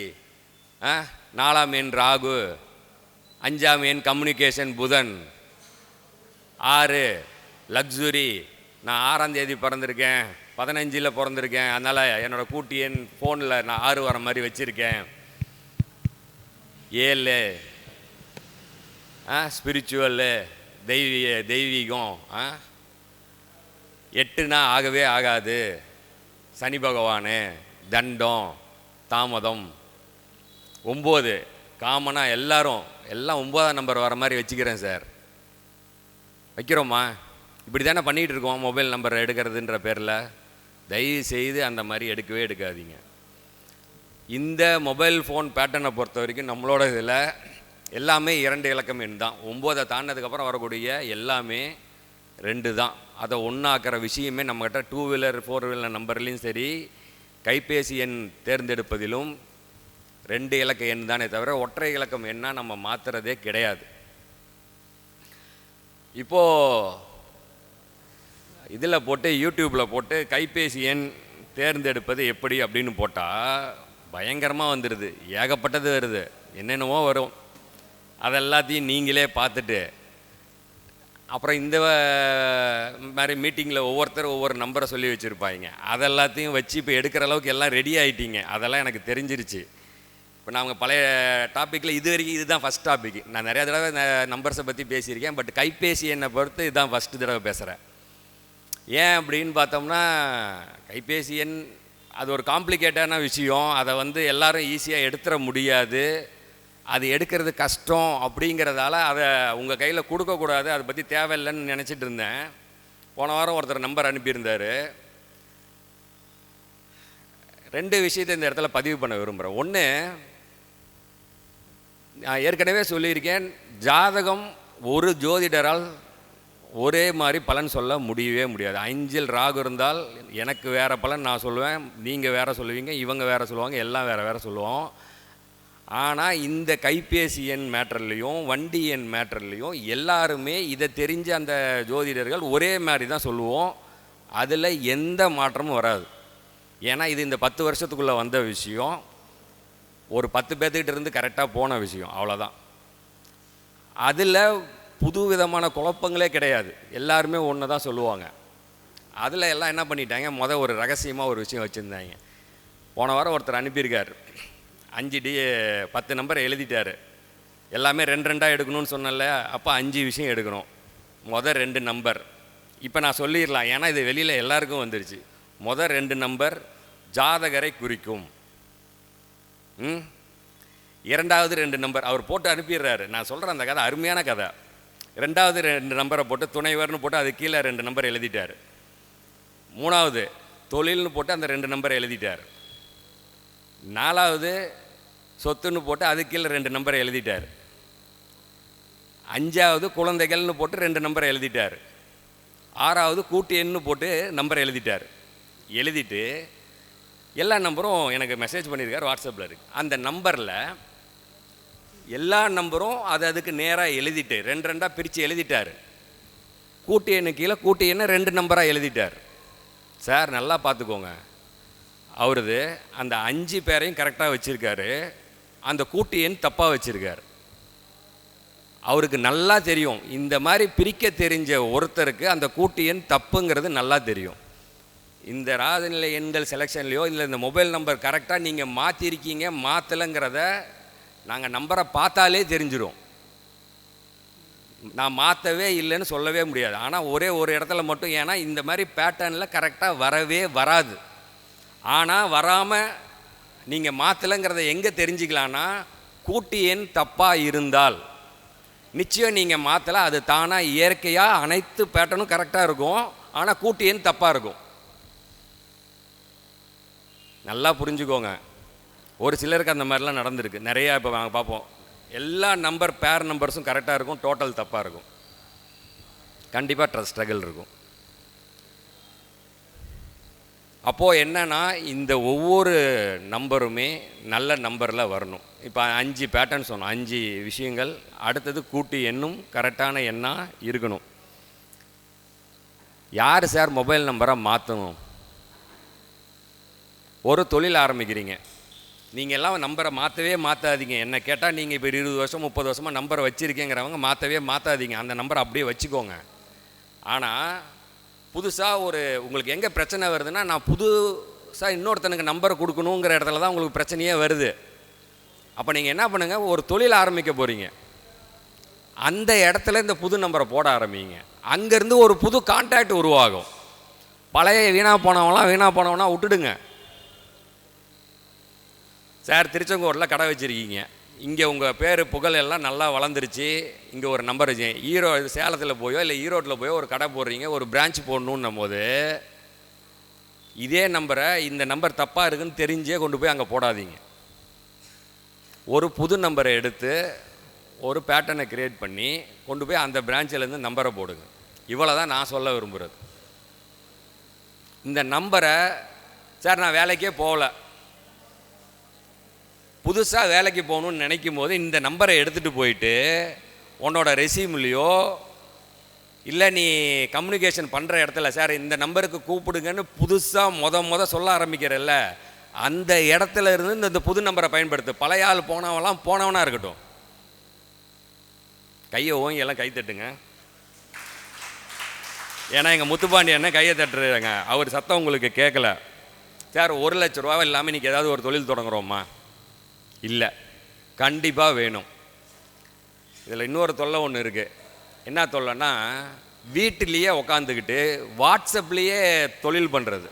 4ஆம் எண் ராகு, 5ஆம் எண் கம்யூனிகேஷன் புதன், 6 லக்ஸுரி. நான் 6ஆம் தேதி பிறந்திருக்கேன், 15 பிறந்திருக்கேன், அதனால் என்னோடய கூட்டு எண் ஃபோனில் நான் 6 வர மாதிரி வச்சுருக்கேன். 7 ஸ்பிரிச்சுவலு, தெய்வீகம். 8னா ஆகவே ஆகாது, சனி பகவான், தண்டம், தாமதம். 9 காமனாக எல்லாம் 9ஆம் நம்பர் வர மாதிரி வச்சுக்கிறேன் சார். வைக்கிறோமா? இப்படி தானே பண்ணிகிட்டு இருக்கோம் மொபைல் நம்பர் எடுக்கிறதுன்ற பேரில். தயவு செய்து அந்த மாதிரி எடுக்கவே எடுக்காதீங்க. இந்த மொபைல் ஃபோன் பேட்டர்னை பொறுத்த வரைக்கும் நம்மளோட இதில் எல்லாமே 2 இலக்கம் எண் தான். 9 தாண்டினதுக்கப்புறம் வரக்கூடிய எல்லாமே 2 தான். அதை ஒன்றாக்குற விஷயமே நம்மகிட்ட 2 வீலர் 4 வீலர் நம்பர்லேயும் சரி, கைபேசி எண் தேர்ந்தெடுப்பதிலும் 2 இலக்க எண் தானே தவிர ஒற்றை இலக்கம் எண்ணாக நம்ம மாற்றுறதே கிடையாது. இப்போது இதில் போட்டு யூடியூப்பில் போட்டு கைபேசி எண் தேர்ந்தெடுப்பது எப்படி அப்படின்னு போட்டால் பயங்கரமாக வந்துடுது. ஏகப்பட்டது வருது, என்னென்னவோ வரும். அதெல்லாத்தையும் நீங்களே பார்த்துட்டு அப்புறம் இந்த மாதிரி மீட்டிங்கில் ஒவ்வொருத்தரும் ஒவ்வொரு நம்பரை சொல்லி வச்சுருப்பாங்க. அதெல்லாத்தையும் வச்சு இப்போ எடுக்கிற அளவுக்கு எல்லாம் ரெடி ஆகிட்டீங்க. அதெல்லாம் எனக்கு தெரிஞ்சிருச்சு. இப்போ நாங்கள் பழைய டாப்பிக்கில் இது வரைக்கும் இதுதான் ஃபஸ்ட் டாபிக். நான் நிறையா தடவை நம்பர்ஸை பற்றி பேசியிருக்கேன். பட் கைபேசி எண்ணை பொறுத்து இதுதான் ஃபஸ்ட்டு தடவை பேசுகிறேன். ஏன் அப்படின்னு பார்த்தோம்னா, கைபேசி எண் அது ஒரு காம்ப்ளிகேட்டான விஷயம். அதை எல்லாரும் ஈஸியாக எடுத்துட முடியாது. அது எடுக்கிறது கஷ்டம். அப்படிங்கிறதால அதை உங்கள் கையில் கொடுக்கக்கூடாது, அதை பற்றி தேவையில்லைன்னு நினச்சிட்டு இருந்தேன். போன வாரம் ஒருத்தர் நம்பர் அனுப்பியிருந்தார். 2 விஷயத்தை இந்த இடத்துல பதிவு பண்ண விரும்புகிறேன். ஒன்று, நான் ஏற்கனவே சொல்லியிருக்கேன், ஜாதகம் ஒரு ஜோதிடரால் ஒரே மாதிரி பலன் சொல்ல முடியவே முடியாது. 5 ராகு இருந்தால் எனக்கு வேறு பலன் நான் சொல்லுவேன், நீங்கள் வேறு சொல்லுவீங்க, இவங்க வேறு சொல்லுவாங்க, எல்லாம் வேறு வேறு சொல்லுவோம். ஆனால் இந்த கைபேசி எண் மேட்டர்லேயும் வண்டி எண் மேட்டர்லேயும் எல்லாருமே இதை தெரிஞ்ச அந்த ஜோதிடர்கள் ஒரே மாதிரி தான் சொல்லுவோம். அதில் எந்த மாற்றமும் வராது. ஏன்னா இது இந்த 10 வருஷத்துக்குள்ளே வந்த விஷயம். ஒரு 10 பேர்த்துக்கிட்ட இருந்து கரெக்டாக போன விஷயம், அவ்வளோதான். அதில் புது விதமான குழப்பங்களே கிடையாது. எல்லாருமே ஒன்று தான் சொல்லுவாங்க. அதில் எல்லாம் என்ன பண்ணிட்டாங்க, ஒரு ரகசியமாக ஒரு விஷயம் வச்சுருந்தாங்க. போன வாரம் ஒருத்தர் அனுப்பியிருக்கார். 10 நம்பரை எழுதிட்டார். எல்லாமே 2 எடுக்கணும்னு சொன்னல. அப்போ 5 விஷயம் எடுக்கணும். 2 நம்பர் இப்போ நான் சொல்லிடலாம், ஏன்னா இது வெளியில் எல்லாருக்கும் வந்துருச்சு. 2 நம்பர் ஜாதகரை குறிக்கும். 2வது 2 நம்பர் அவர் போட்டு அனுப்பிடுறாரு. நான் சொல்கிறேன், அந்த கதை அருமையான கதை. 2வது 2 நம்பரை போட்டு துணைவர்னு போட்டு அது கீழே 2 நம்பர் எழுதிட்டார். 3வது தொழில்னு போட்டு அந்த 2 நம்பரை எழுதிட்டார். 4வது சொத்துன்னு போட்டு அது கீழே 2 நம்பரை எழுதிட்டார். 5வது குழந்தைகள்னு போட்டு 2 நம்பரை எழுதிட்டார். 6வது கூட்டு எண்ணு போட்டு நம்பரை எழுதிட்டார். எழுதிட்டு எல்லா நம்பரும் எனக்கு மெசேஜ் பண்ணியிருக்கார், வாட்ஸ்அப்பில் இருக்குது. அந்த நம்பரில் எல்லா நம்பரும் அதுக்கு நேராக எழுதிட்டு 2 பிரித்து எழுதிட்டார். கூட்டு எண்ணு கீழே கூட்டு எண்ணை 2 நம்பராக எழுதிட்டார். சார் நல்லா பார்த்துக்கோங்க, அவரது அந்த 5 பேரையும் கரெக்டாக வச்சுருக்காரு, அந்த கூட்டு எண் தப்பாக வச்சுருக்கார். அவருக்கு நல்லா தெரியும், இந்த மாதிரி பிரிக்க தெரிஞ்ச ஒருத்தருக்கு அந்த கூட்டு எண் தப்புங்கிறது நல்லா தெரியும். இந்த ராஜநிலை எண்கள் செலெக்ஷன்லையோ இல்லை இந்த மொபைல் நம்பர் கரெக்டாக நீங்கள் மாற்றிருக்கீங்க மாற்றலைங்கிறத நாங்கள் நம்பரை பார்த்தாலே தெரிஞ்சிடும். நான் மாற்றவே இல்லைன்னு சொல்லவே முடியாது. ஆனால் ஒரே ஒரு இடத்துல மட்டும், ஏன்னா இந்த மாதிரி பேட்டர்னில் கரெக்டாக வரவே வராது. ஆனால் வராமல் நீங்கள் மாற்றலைங்கிறத எங்கே தெரிஞ்சுக்கலான்னா, கூட்டு எண் தப்பாக இருந்தால் நிச்சயம் நீங்கள் மாற்றலை, அது தானாக இயற்கையாக அனைத்து பேட்டர்னும் கரெக்டாக இருக்கும். ஆனால் கூட்டு எண் தப்பாக இருக்கும். நல்லா புரிஞ்சுக்கோங்க. ஒரு சிலருக்கு அந்த மாதிரிலாம் நடந்திருக்கு நிறையா. இப்போ நாங்கள் பார்ப்போம், எல்லா பேர் நம்பர்ஸும் கரெக்டாக இருக்கும், டோட்டல் தப்பாக இருக்கும். கண்டிப்பாக ஸ்ட்ரகிள் இருக்கும். அப்போது என்னன்னா, இந்த ஒவ்வொரு நம்பருமே நல்ல நம்பரில் வரணும். இப்போ 5 பேட்டர்ன் சொன்னோம், 5 விஷயங்கள். அடுத்தது கூட்டு எண்ணும் கரெக்டான எண்ணாக இருக்கணும். யார் சார் மொபைல் நம்பரை மாற்றணும்? ஒரு தொழில் ஆரம்பிக்கிறீங்க, நீங்கள் எல்லாம் நம்பரை மாற்றவே மாற்றாதீங்க. என்ன கேட்டால் நீங்கள் இப்போ 20 வருஷம் 30 வருஷமாக நம்பரை வச்சுருக்கேங்கிறவங்க மாற்றவே மாற்றாதீங்க. அந்த நம்பரை அப்படியே வச்சுக்கோங்க. ஆனால் புதுசாக உங்களுக்கு எங்கே பிரச்சனை வருதுன்னா, நான் புதுசாக இன்னொருத்தனுக்கு நம்பரை கொடுக்கணுங்கிற இடத்துல தான் உங்களுக்கு பிரச்சனையே வருது. அப்போ நீங்கள் என்ன பண்ணுங்கள், ஒரு தொழில் ஆரம்பிக்க போகிறீங்க, அந்த இடத்துல இந்த புது நம்பரை போட ஆரம்பிங்க. அங்கேருந்து ஒரு புது கான்டாக்ட் உருவாகும். பழைய வீணாக போனவனா விட்டுடுங்க. சார் திருச்செங்கோட்டில் கடை வச்சுருக்கீங்க, இங்கே உங்கள் பேர் புகழ் எல்லாம் நல்லா வளர்ந்துருச்சு, இங்கே ஒரு நம்பர் சேலத்தில் போயோ இல்லை ஈரோட்டில் போயோ ஒரு கடை போடுறீங்க, ஒரு பிரான்ச் போடணுன்னும் போது இதே நம்பரை இந்த நம்பர் தப்பாக இருக்குன்னு தெரிஞ்சே கொண்டு போய் அங்கே போடாதீங்க. ஒரு புது நம்பரை எடுத்து ஒரு பேட்டர்னை க்ரியேட் பண்ணி கொண்டு போய் அந்த பிரான்ச்சிலேருந்து நம்பரை போடுங்க. இவ்வளோ தான் நான் சொல்ல விரும்புகிறது. இந்த நம்பரை சார் நான் வேலைக்கே போகல, புதுசாக வேலைக்கு போகணுன்னு நினைக்கும் போது இந்த நம்பரை எடுத்துகிட்டு போயிட்டு உன்னோட ரெசியூம்லேயோ இல்லை நீ கம்யூனிகேஷன் பண்ணுற இடத்துல சார் இந்த நம்பருக்கு கூப்பிடுங்கன்னு புதுசாக முத சொல்ல ஆரம்பிக்கிறல்ல, அந்த இடத்துல இருந்து இந்த புது நம்பரை பயன்படுத்து. பழைய ஆள் போனவெல்லாம் போனவனாக இருக்கட்டும். கையை ஓங்கி எல்லாம் கை தட்டுங்க. ஏன்னா எங்கள் முத்துப்பாண்டி அண்ணன் கையை தட்டுறாங்க, அவர் சத்தம் உங்களுக்கு கேட்கல. சார் 1 லட்ச ரூபா இல்லாமல் இன்றைக்கி ஏதாவது ஒரு தொழில் தொடங்குறோமா? இல்லை, கண்டிப்பாக வேணும். இதில் இன்னொரு தொல்லை ஒன்று இருக்குது. என்ன தொல்லைன்னா, வீட்டிலேயே உக்காந்துக்கிட்டு வாட்ஸ்அப்லேயே தொழில் பண்ணுறது,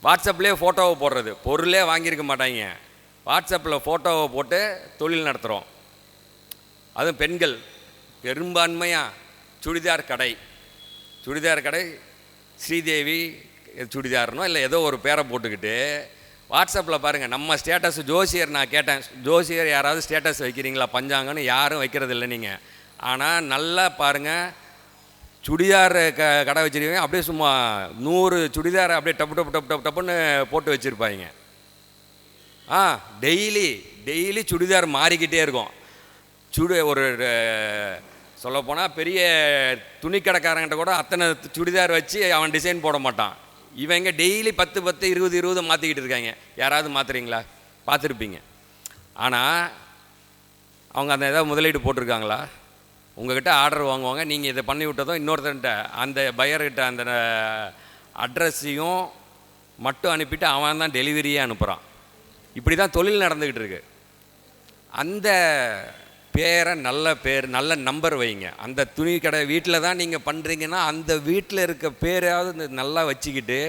வாட்ஸ்அப்லேயே ஃபோட்டோவை போடுறது. பொருளே வாங்கியிருக்க மாட்டாங்க, வாட்ஸ்அப்பில் ஃபோட்டோவை போட்டு தொழில் நடத்துகிறோம். அதுவும் பெண்கள் பெரும்பான்மையாக சுடிதார் கடை ஸ்ரீதேவி சுடிதார்னோ இல்லை ஏதோ ஒரு பேரை போட்டுக்கிட்டு வாட்ஸ்அப்பில் பாருங்கள். நம்ம ஸ்டேட்டஸ் ஜோசியர், நான் கேட்டேன் ஜோசியர் யாராவது ஸ்டேட்டஸ் வைக்கிறீங்களா பஞ்சாங்கன்னு? யாரும் வைக்கிறது இல்லை நீங்கள். ஆனால் நல்லா பாருங்கள், சுடிதார் கடை வச்சுருக்கீங்க, அப்படியே சும்மா 100 சுடிதாரை அப்படியே டப்புன்னு போட்டு வச்சுருப்பாங்க. டெய்லி சுடிதார் மாறிக்கிட்டே இருக்கும். ஒரு சொல்லப்போனால் பெரிய துணி கடைக்காரங்கிட்ட கூட அத்தனை சுடிதார் வச்சு அவன் டிசைன் போட மாட்டான். இவங்க டெய்லி 10 20 மாற்றிக்கிட்டு இருக்காங்க. யாராவது மாற்றுறீங்களா? பார்த்துருப்பீங்க. ஆனால் அவங்க அந்த ஏதாவது முதலீடு போட்டிருக்காங்களா? உங்கள்கிட்ட ஆர்டர் வாங்குவாங்க, நீங்கள் இதை பண்ணி விட்டதும் இன்னொருத்தன்ட்ட அந்த பையர்கிட்ட அந்த அட்ரஸையும் மட்டும் அனுப்பிட்டு அவன் தான் டெலிவரியே அனுப்புகிறான். இப்படி தான் தொழில் நடந்துக்கிட்டு இருக்கு. அந்த பேரை நல்ல நம்பர் வைங்க. அந்த துணி கடை வீட்டில் தான் நீங்கள் பண்ணுறீங்கன்னா அந்த வீட்டில் இருக்க பேராவது நல்லா வச்சுக்கிட்டு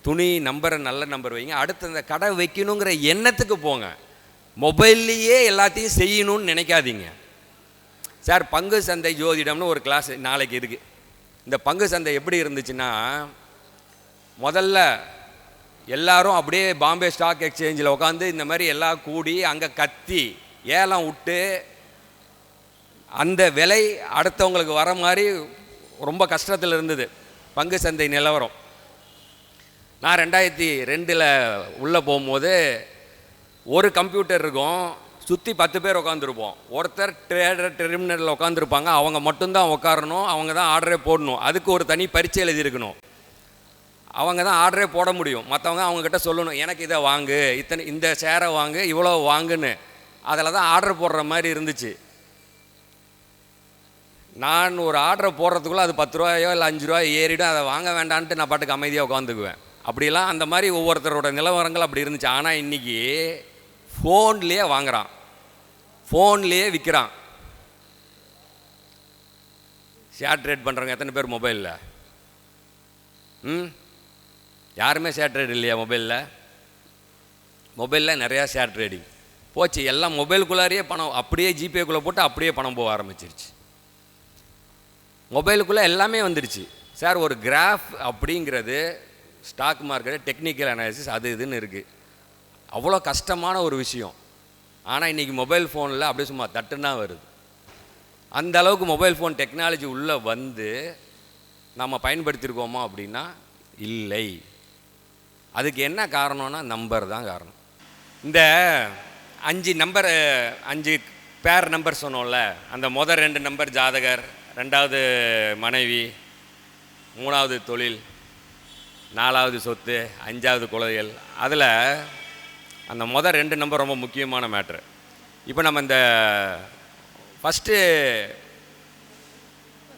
துணி நம்பரை நல்ல நம்பர் வைங்க. அடுத்து அந்த கடை வைக்கணுங்கிற எண்ணத்துக்கு போங்க. மொபைல்லையே எல்லாத்தையும் செய்யணும்னு நினைக்காதீங்க. சார் பங்கு சந்தை ஜோதிடம்னு ஒரு கிளாஸ் நாளைக்கு இருக்குது. இந்த பங்கு சந்தை எப்படி இருந்துச்சுன்னா, முதல்ல எல்லாரும் அப்படியே பாம்பே ஸ்டாக் எக்ஸ்சேஞ்சில் உட்காந்து இந்த மாதிரி எல்லாம் கூடி அங்கே கத்தி ஏலம் விட்டு அந்த விலை அடுத்தவங்களுக்கு வர மாதிரி ரொம்ப கஷ்டத்தில் இருந்தது பங்கு சந்தை நிலவரம். நான் 2002 உள்ளே போகும்போது ஒரு கம்ப்யூட்டர் இருக்கும், சுற்றி 10 பேர் உட்காந்துருப்போம். ஒருத்தர் ட்ரேடர் டெர்மினலில் உட்காந்துருப்பாங்க, அவங்க மட்டும்தான் உட்காரணும், அவங்க தான் ஆர்டரே போடணும். அதுக்கு ஒரு தனி பரீட்சை எழுதியிருக்கணும். அவங்க தான் ஆர்டரே போட முடியும். மற்றவங்க அவங்கக்கிட்ட சொல்லணும், எனக்கு இதை வாங்கு, இந்த ஷேரை வாங்கு, இவ்வளோ வாங்குன்னு. அதில் தான் ஆர்டர் போடுற மாதிரி இருந்துச்சு. நான் ஒரு ஆர்டரை போடுறதுக்குள்ளே அது 10 ரூபாயோ இல்லை 5 ரூபாயோ ஏறிடும். அதை வாங்க வேண்டான்ட்டு நான் பாட்டுக்கு அமைதியாக உட்காந்துக்குவேன். அப்படிலாம் அந்த மாதிரி ஒவ்வொருத்தரோட நிலவரங்கள் அப்படி இருந்துச்சு. ஆனால் இன்றைக்கி ஃபோன்லேயே வாங்குகிறான், ஃபோன்லேயே விற்கிறான். ஷேர் ட்ரேட் பண்ணுறவங்க எத்தனை பேர் மொபைலில்? யாருமே ஷேர் ட்ரேட் இல்லையா மொபைலில் நிறையா ஷேர் ட்ரேடிங் போச்சு. எல்லாம் மொபைலுக்குள்ளாரையே பணம் அப்படியே ஜிபேக்குள்ளே போட்டு அப்படியே பணம் போக ஆரம்பிச்சிருச்சு. மொபைலுக்குள்ளே எல்லாமே வந்துடுச்சு. சார் ஒரு கிராஃப் அப்படிங்கிறது ஸ்டாக் மார்க்கெட்டு டெக்னிக்கல் அனாலிசிஸ் அது இதுன்னு இருக்குது. அவ்வளோ கஷ்டமான ஒரு விஷயம். ஆனால் இன்றைக்கி மொபைல் ஃபோனில் அப்படியே சும்மா தட்டுனா வருது. அந்த அளவுக்கு மொபைல் ஃபோன் டெக்னாலஜி உள்ளே வந்து நம்ம பயன்படுத்தியிருக்கோமா அப்படின்னா இல்லை. அதுக்கு என்ன காரணம்னா நம்பர் தான் காரணம். இந்த 5 பேர் நம்பர் சொன்னோம்ல, அந்த முதல் 2 நம்பர் ஜாதகர், 2வது மனைவி, 3வது தொழில், 4வது சொத்து, 5வது குழந்தைகள். அதில் அந்த முதல் 2 நம்பர் ரொம்ப முக்கியமான மேட்ரு. இப்போ நம்ம இந்த ஃபஸ்ட்டு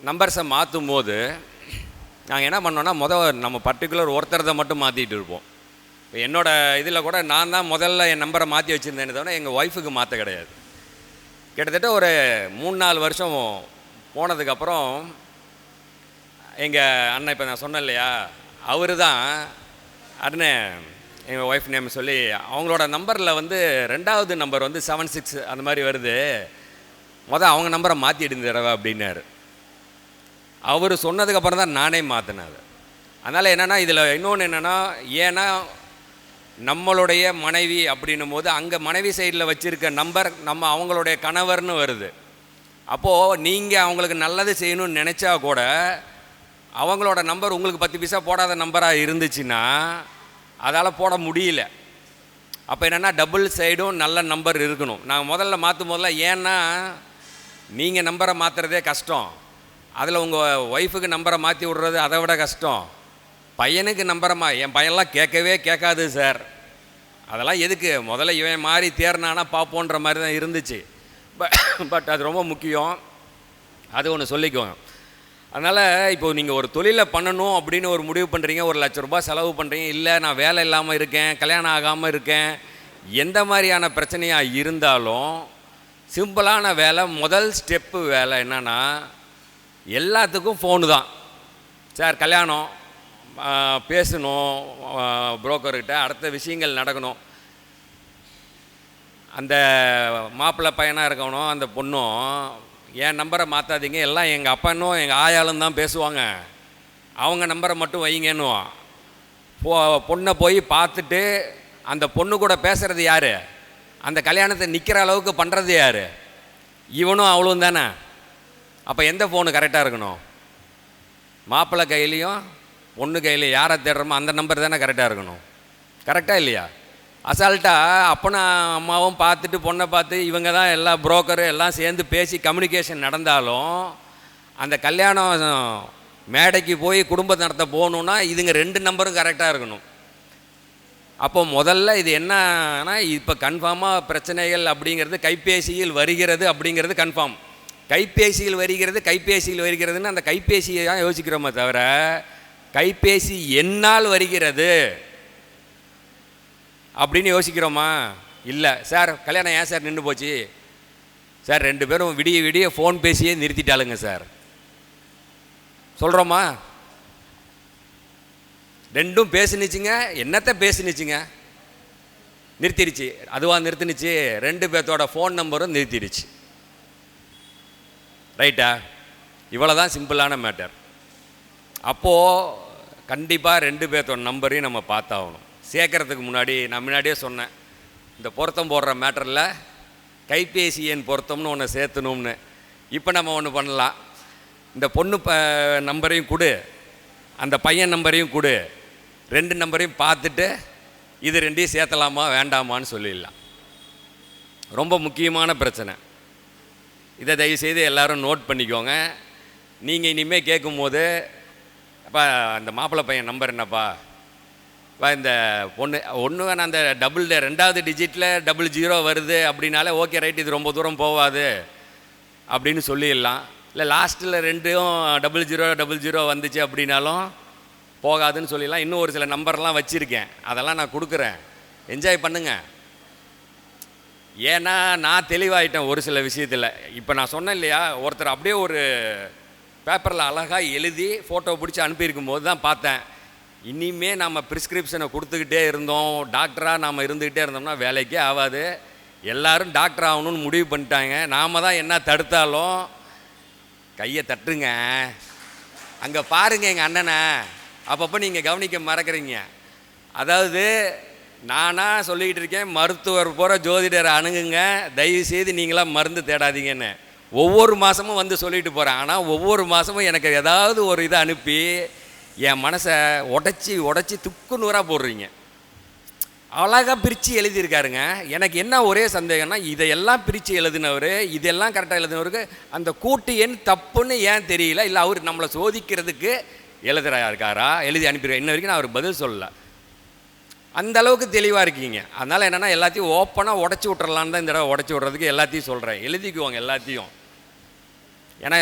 நம்பர்ஸை மாற்றும் போது நாங்கள் என்ன பண்ணோன்னா நம்ம பர்டிகுலர் ஒருத்தரதை மட்டும் மாற்றிட்டு இருப்போம். இப்போ என்னோடய இதில் கூட நான் தான் முதல்ல என் நம்பரை மாற்றி வச்சுருந்தேன்னு தவிர எங்கள் ஒய்ஃபுக்கு மாற்ற கிடையாது. கிட்டத்தட்ட ஒரு 3-4 வருஷம் போனதுக்கப்புறம் எங்கள் அண்ணன் இப்போ நான் சொன்னேன் இல்லையா, அவர் தான் அண்ணே எங்கள் ஒய்ஃப் நேம் சொல்லி அவங்களோட நம்பரில் வந்து 2வது நம்பர் வந்து 76 அந்த மாதிரி வருது, அவங்க நம்பரை மாற்றிடுங்க தடவை அப்படின்னாரு. அவர் சொன்னதுக்கப்புறம் தான் நானே மாற்றினேன். அதனால் என்னென்னா இதில் இன்னொன்று என்னென்னா, ஏன்னா நம்மளுடைய மனைவி அப்படின்னும் போது அங்கே மனைவி சைடில் வச்சுருக்க நம்பர் நம்ம அவங்களுடைய கணவர்னு வருது. அப்போது நீங்கள் அவங்களுக்கு நல்லது செய்யணும்னு நினச்சா கூட அவங்களோட நம்பர் உங்களுக்கு 10 பைசா போடாத நம்பராக இருந்துச்சுன்னா அதால் போட முடியல. அப்போ என்னென்னா டபுள் சைடும் நல்ல நம்பர் இருக்கணும். நான் முதல்ல மாற்றும் போதில், ஏன்னா நீங்கள் நம்பரை மாற்றுறதே கஷ்டம், அதில் உங்கள் ஒய்ஃபுக்கு நம்பரை மாற்றி விட்றது அதை விட கஷ்டம். பையனுக்கு நம்பரை என் பையன்லாம் கேட்கவே கேட்காது சார், அதெல்லாம் எதுக்கு, முதல்ல இவன் மாறி தேர்னானா பார்ப்போன்ற மாதிரி தான் இருந்துச்சு. பட் அது ரொம்ப முக்கியம், அது ஒன்று சொல்லிக்குவோம். அதனால் இப்போது நீங்கள் ஒரு தொழிலை பண்ணணும் அப்படின்னு ஒரு முடிவு பண்ணுறீங்க, 1,00,000 ரூபாய் செலவு பண்ணுறீங்க, இல்லை நான் வேலை இல்லாமல் இருக்கேன், கல்யாணம் ஆகாமல் இருக்கேன், எந்த மாதிரியான பிரச்சனையாக இருந்தாலும் சிம்பிளான வேலை, முதல் ஸ்டெப்பு வேலை என்னென்னா எல்லாத்துக்கும் ஃபோனு தான். சார் கல்யாணம் பேசணும் புரோக்கர்கிட்ட, அடுத்த விஷயங்கள் நடக்கணும், அந்த மாப்பிள்ளை பையனாக இருக்கணும், அந்த பொண்ணும் என் நம்பரை மாற்றாதீங்க, எல்லாம் எங்கள் அப்பனும் எங்கள் ஆயாலும் தான் பேசுவாங்க, அவங்க நம்பரை மட்டும் வைங்கன்னுவான். பொண்ணை போய் பார்த்துட்டு அந்த பொண்ணு கூட பேசுகிறது யார், அந்த கல்யாணத்தை நிற்கிற அளவுக்கு பண்ணுறது யார், இவனும் அவளும் தானே. அப்போ எந்த ஃபோனு கரெக்டாக இருக்கணும், மாப்பிள்ளை கையிலையும் பொண்ணு கையிலையும் யாரை தேடுறோமோ அந்த நம்பர் தானே கரெக்டாக இருக்கணும், கரெக்டாக இல்லையா? அசால்ட்டாக அப்பனும் அம்மாவும் பார்த்துட்டு பொண்ணை பார்த்து இவங்க தான் எல்லா புரோக்கரு எல்லாம் சேர்ந்து பேசி கம்யூனிகேஷன் நடந்தாலும் அந்த கல்யாணம் மேடைக்கு போய் குடும்பத்தை நடத்த போகணுன்னா இதுங்க 2 நம்பரும் கரெக்டாக இருக்கணும். அப்போ முதல்ல இது என்னன்னா, இப்போ கன்ஃபார்மாக பிரச்சனைகள் அப்படிங்கிறது கைபேசியில் வருகிறது அப்படிங்கிறது கன்ஃபார்ம். கைபேசியில் வருகிறதுன்னு அந்த கைபேசியை தான் யோசிக்கிறோமே தவிர கைபேசி என்னால் வருகிறது அப்படின்னு யோசிக்கிறோமா? இல்லை. சார் கல்யாணம் ஏன் சார் நின்று போச்சு சார், 2 பேரும் விடிய விடிய ஃபோன் பேசியே நிறுத்திட்டாளுங்க சார் சொல்கிறோமா? 2ம் பேசுனுச்சுங்க, என்னத்தை பேசுனுச்சுங்க, நிறுத்திடுச்சு. அதுவாக நிறுத்தினுச்சு, 2 பேர்த்தோட ஃபோன் நம்பரும் நிறுத்திடுச்சு. ரைட்டா? இவ்வளோ தான் சிம்பிளான மேட்டர். அப்போது கண்டிப்பாக 2 பேர்த்தோட நம்பரையும் நம்ம பார்த்தாகணும். சேர்க்கறதுக்கு முன்னாடி நான் முன்னாடியே சொன்னேன், இந்த பொருத்தம் போடுற மேட்டரில் கைபேசி எண் பொருத்தம்னு ஒன்று சேர்த்தணும்னு. இப்போ நம்ம ஒன்று பண்ணலாம், இந்த பொண்ணு நம்பரையும் கொடு, அந்த பையன் நம்பரையும் கொடு, 2 நம்பரையும் பார்த்துட்டு இது 2ஐயும் சேர்த்தலாமா வேண்டாமான்னு சொல்லிடலாம். ரொம்ப முக்கியமான பிரச்சனை. இதை தயவுசெய்து எல்லோரும் நோட் பண்ணிக்கோங்க. நீங்கள் இனிமேல் கேட்கும்போது, அப்பா அந்த மாப்பிள்ளை பையன் நம்பர் என்னப்பா, இந்த பொண்ணு ஒன்று வேணா அந்த 2வது டிஜிட்டில் 00 வருது அப்படின்னாலே ஓகே ரைட், இது ரொம்ப தூரம் போகாது அப்படின்னு சொல்லிடலாம். இல்லை லாஸ்ட்டில் 2ம் 0000 வந்துச்சு அப்படின்னாலும் போகாதுன்னு சொல்லிடலாம். இன்னும் ஒரு சில நம்பர்லாம் வச்சுருக்கேன், அதெல்லாம் நான் கொடுக்குறேன், என்ஜாய் பண்ணுங்க. ஏன்னா நான் தெளிவாயிட்டேன் ஒரு சில விஷயத்தில். இப்போ நான் சொன்னேன் இல்லையா, ஒருத்தர் அப்படியே ஒரு பேப்பரில் அழகாக எழுதி ஃபோட்டோ பிடிச்சி அனுப்பியிருக்கும் போது தான் பார்த்தேன், இனிமே நம்ம ப்ரிஸ்கிரிப்ஷனை கொடுத்துக்கிட்டே இருந்தோம், டாக்டராக நாம் இருந்துக்கிட்டே இருந்தோம்னா வேலைக்கே ஆகாது. எல்லோரும் டாக்டர் ஆகணும்னு முடிவு பண்ணிட்டாங்க. நாம் தான் என்ன தடுத்தாலும் கையை தட்டுங்க, அங்கே பாருங்கள் எங்கள் அண்ணனை, அப்பப்போ நீங்கள் கவனிக்க மறக்கிறீங்க. அதாவது நானாக சொல்லிக்கிட்டு இருக்கேன், மருத்துவர் போகிற ஜோதிடரை அணுகுங்க, தயவுசெய்து நீங்களாம் மருந்து தேடாதீங்கன்னு ஒவ்வொரு மாதமும் வந்து சொல்லிட்டு போகிறேன். ஆனால் ஒவ்வொரு மாதமும் எனக்கு ஏதாவது ஒரு இதை அனுப்பி என் மனசை உடச்சி துக்கு நூறாக போடுறீங்க. அழகாக பிரித்து எழுதியிருக்காருங்க. எனக்கு என்ன ஒரே சந்தேகம்னா, இதையெல்லாம் பிரித்து எழுதினவர், இதெல்லாம் கரெக்டாக எழுதினவருக்கு அந்த கூட்டு எண் தப்புன்னு ஏன் தெரியல, இல்லை அவர் நம்மளை சோதிக்கிறதுக்கு எழுதுறாருக்காரா, எழுதி அனுப்பிடுவேன். இன்ன வரைக்கும் நான் அவருக்கு பதில் சொல்லலை. அந்த அளவுக்கு தெளிவாக இருக்கீங்க. அதனால் என்னென்னா எல்லாத்தையும் ஓப்பனாக உடச்சி விட்றலான்னு தான் இந்த தடவை உடச்சி விட்றதுக்கு எல்லாத்தையும் சொல்கிறேன். எழுதிக்குவாங்க எல்லாத்தையும். ஏன்னா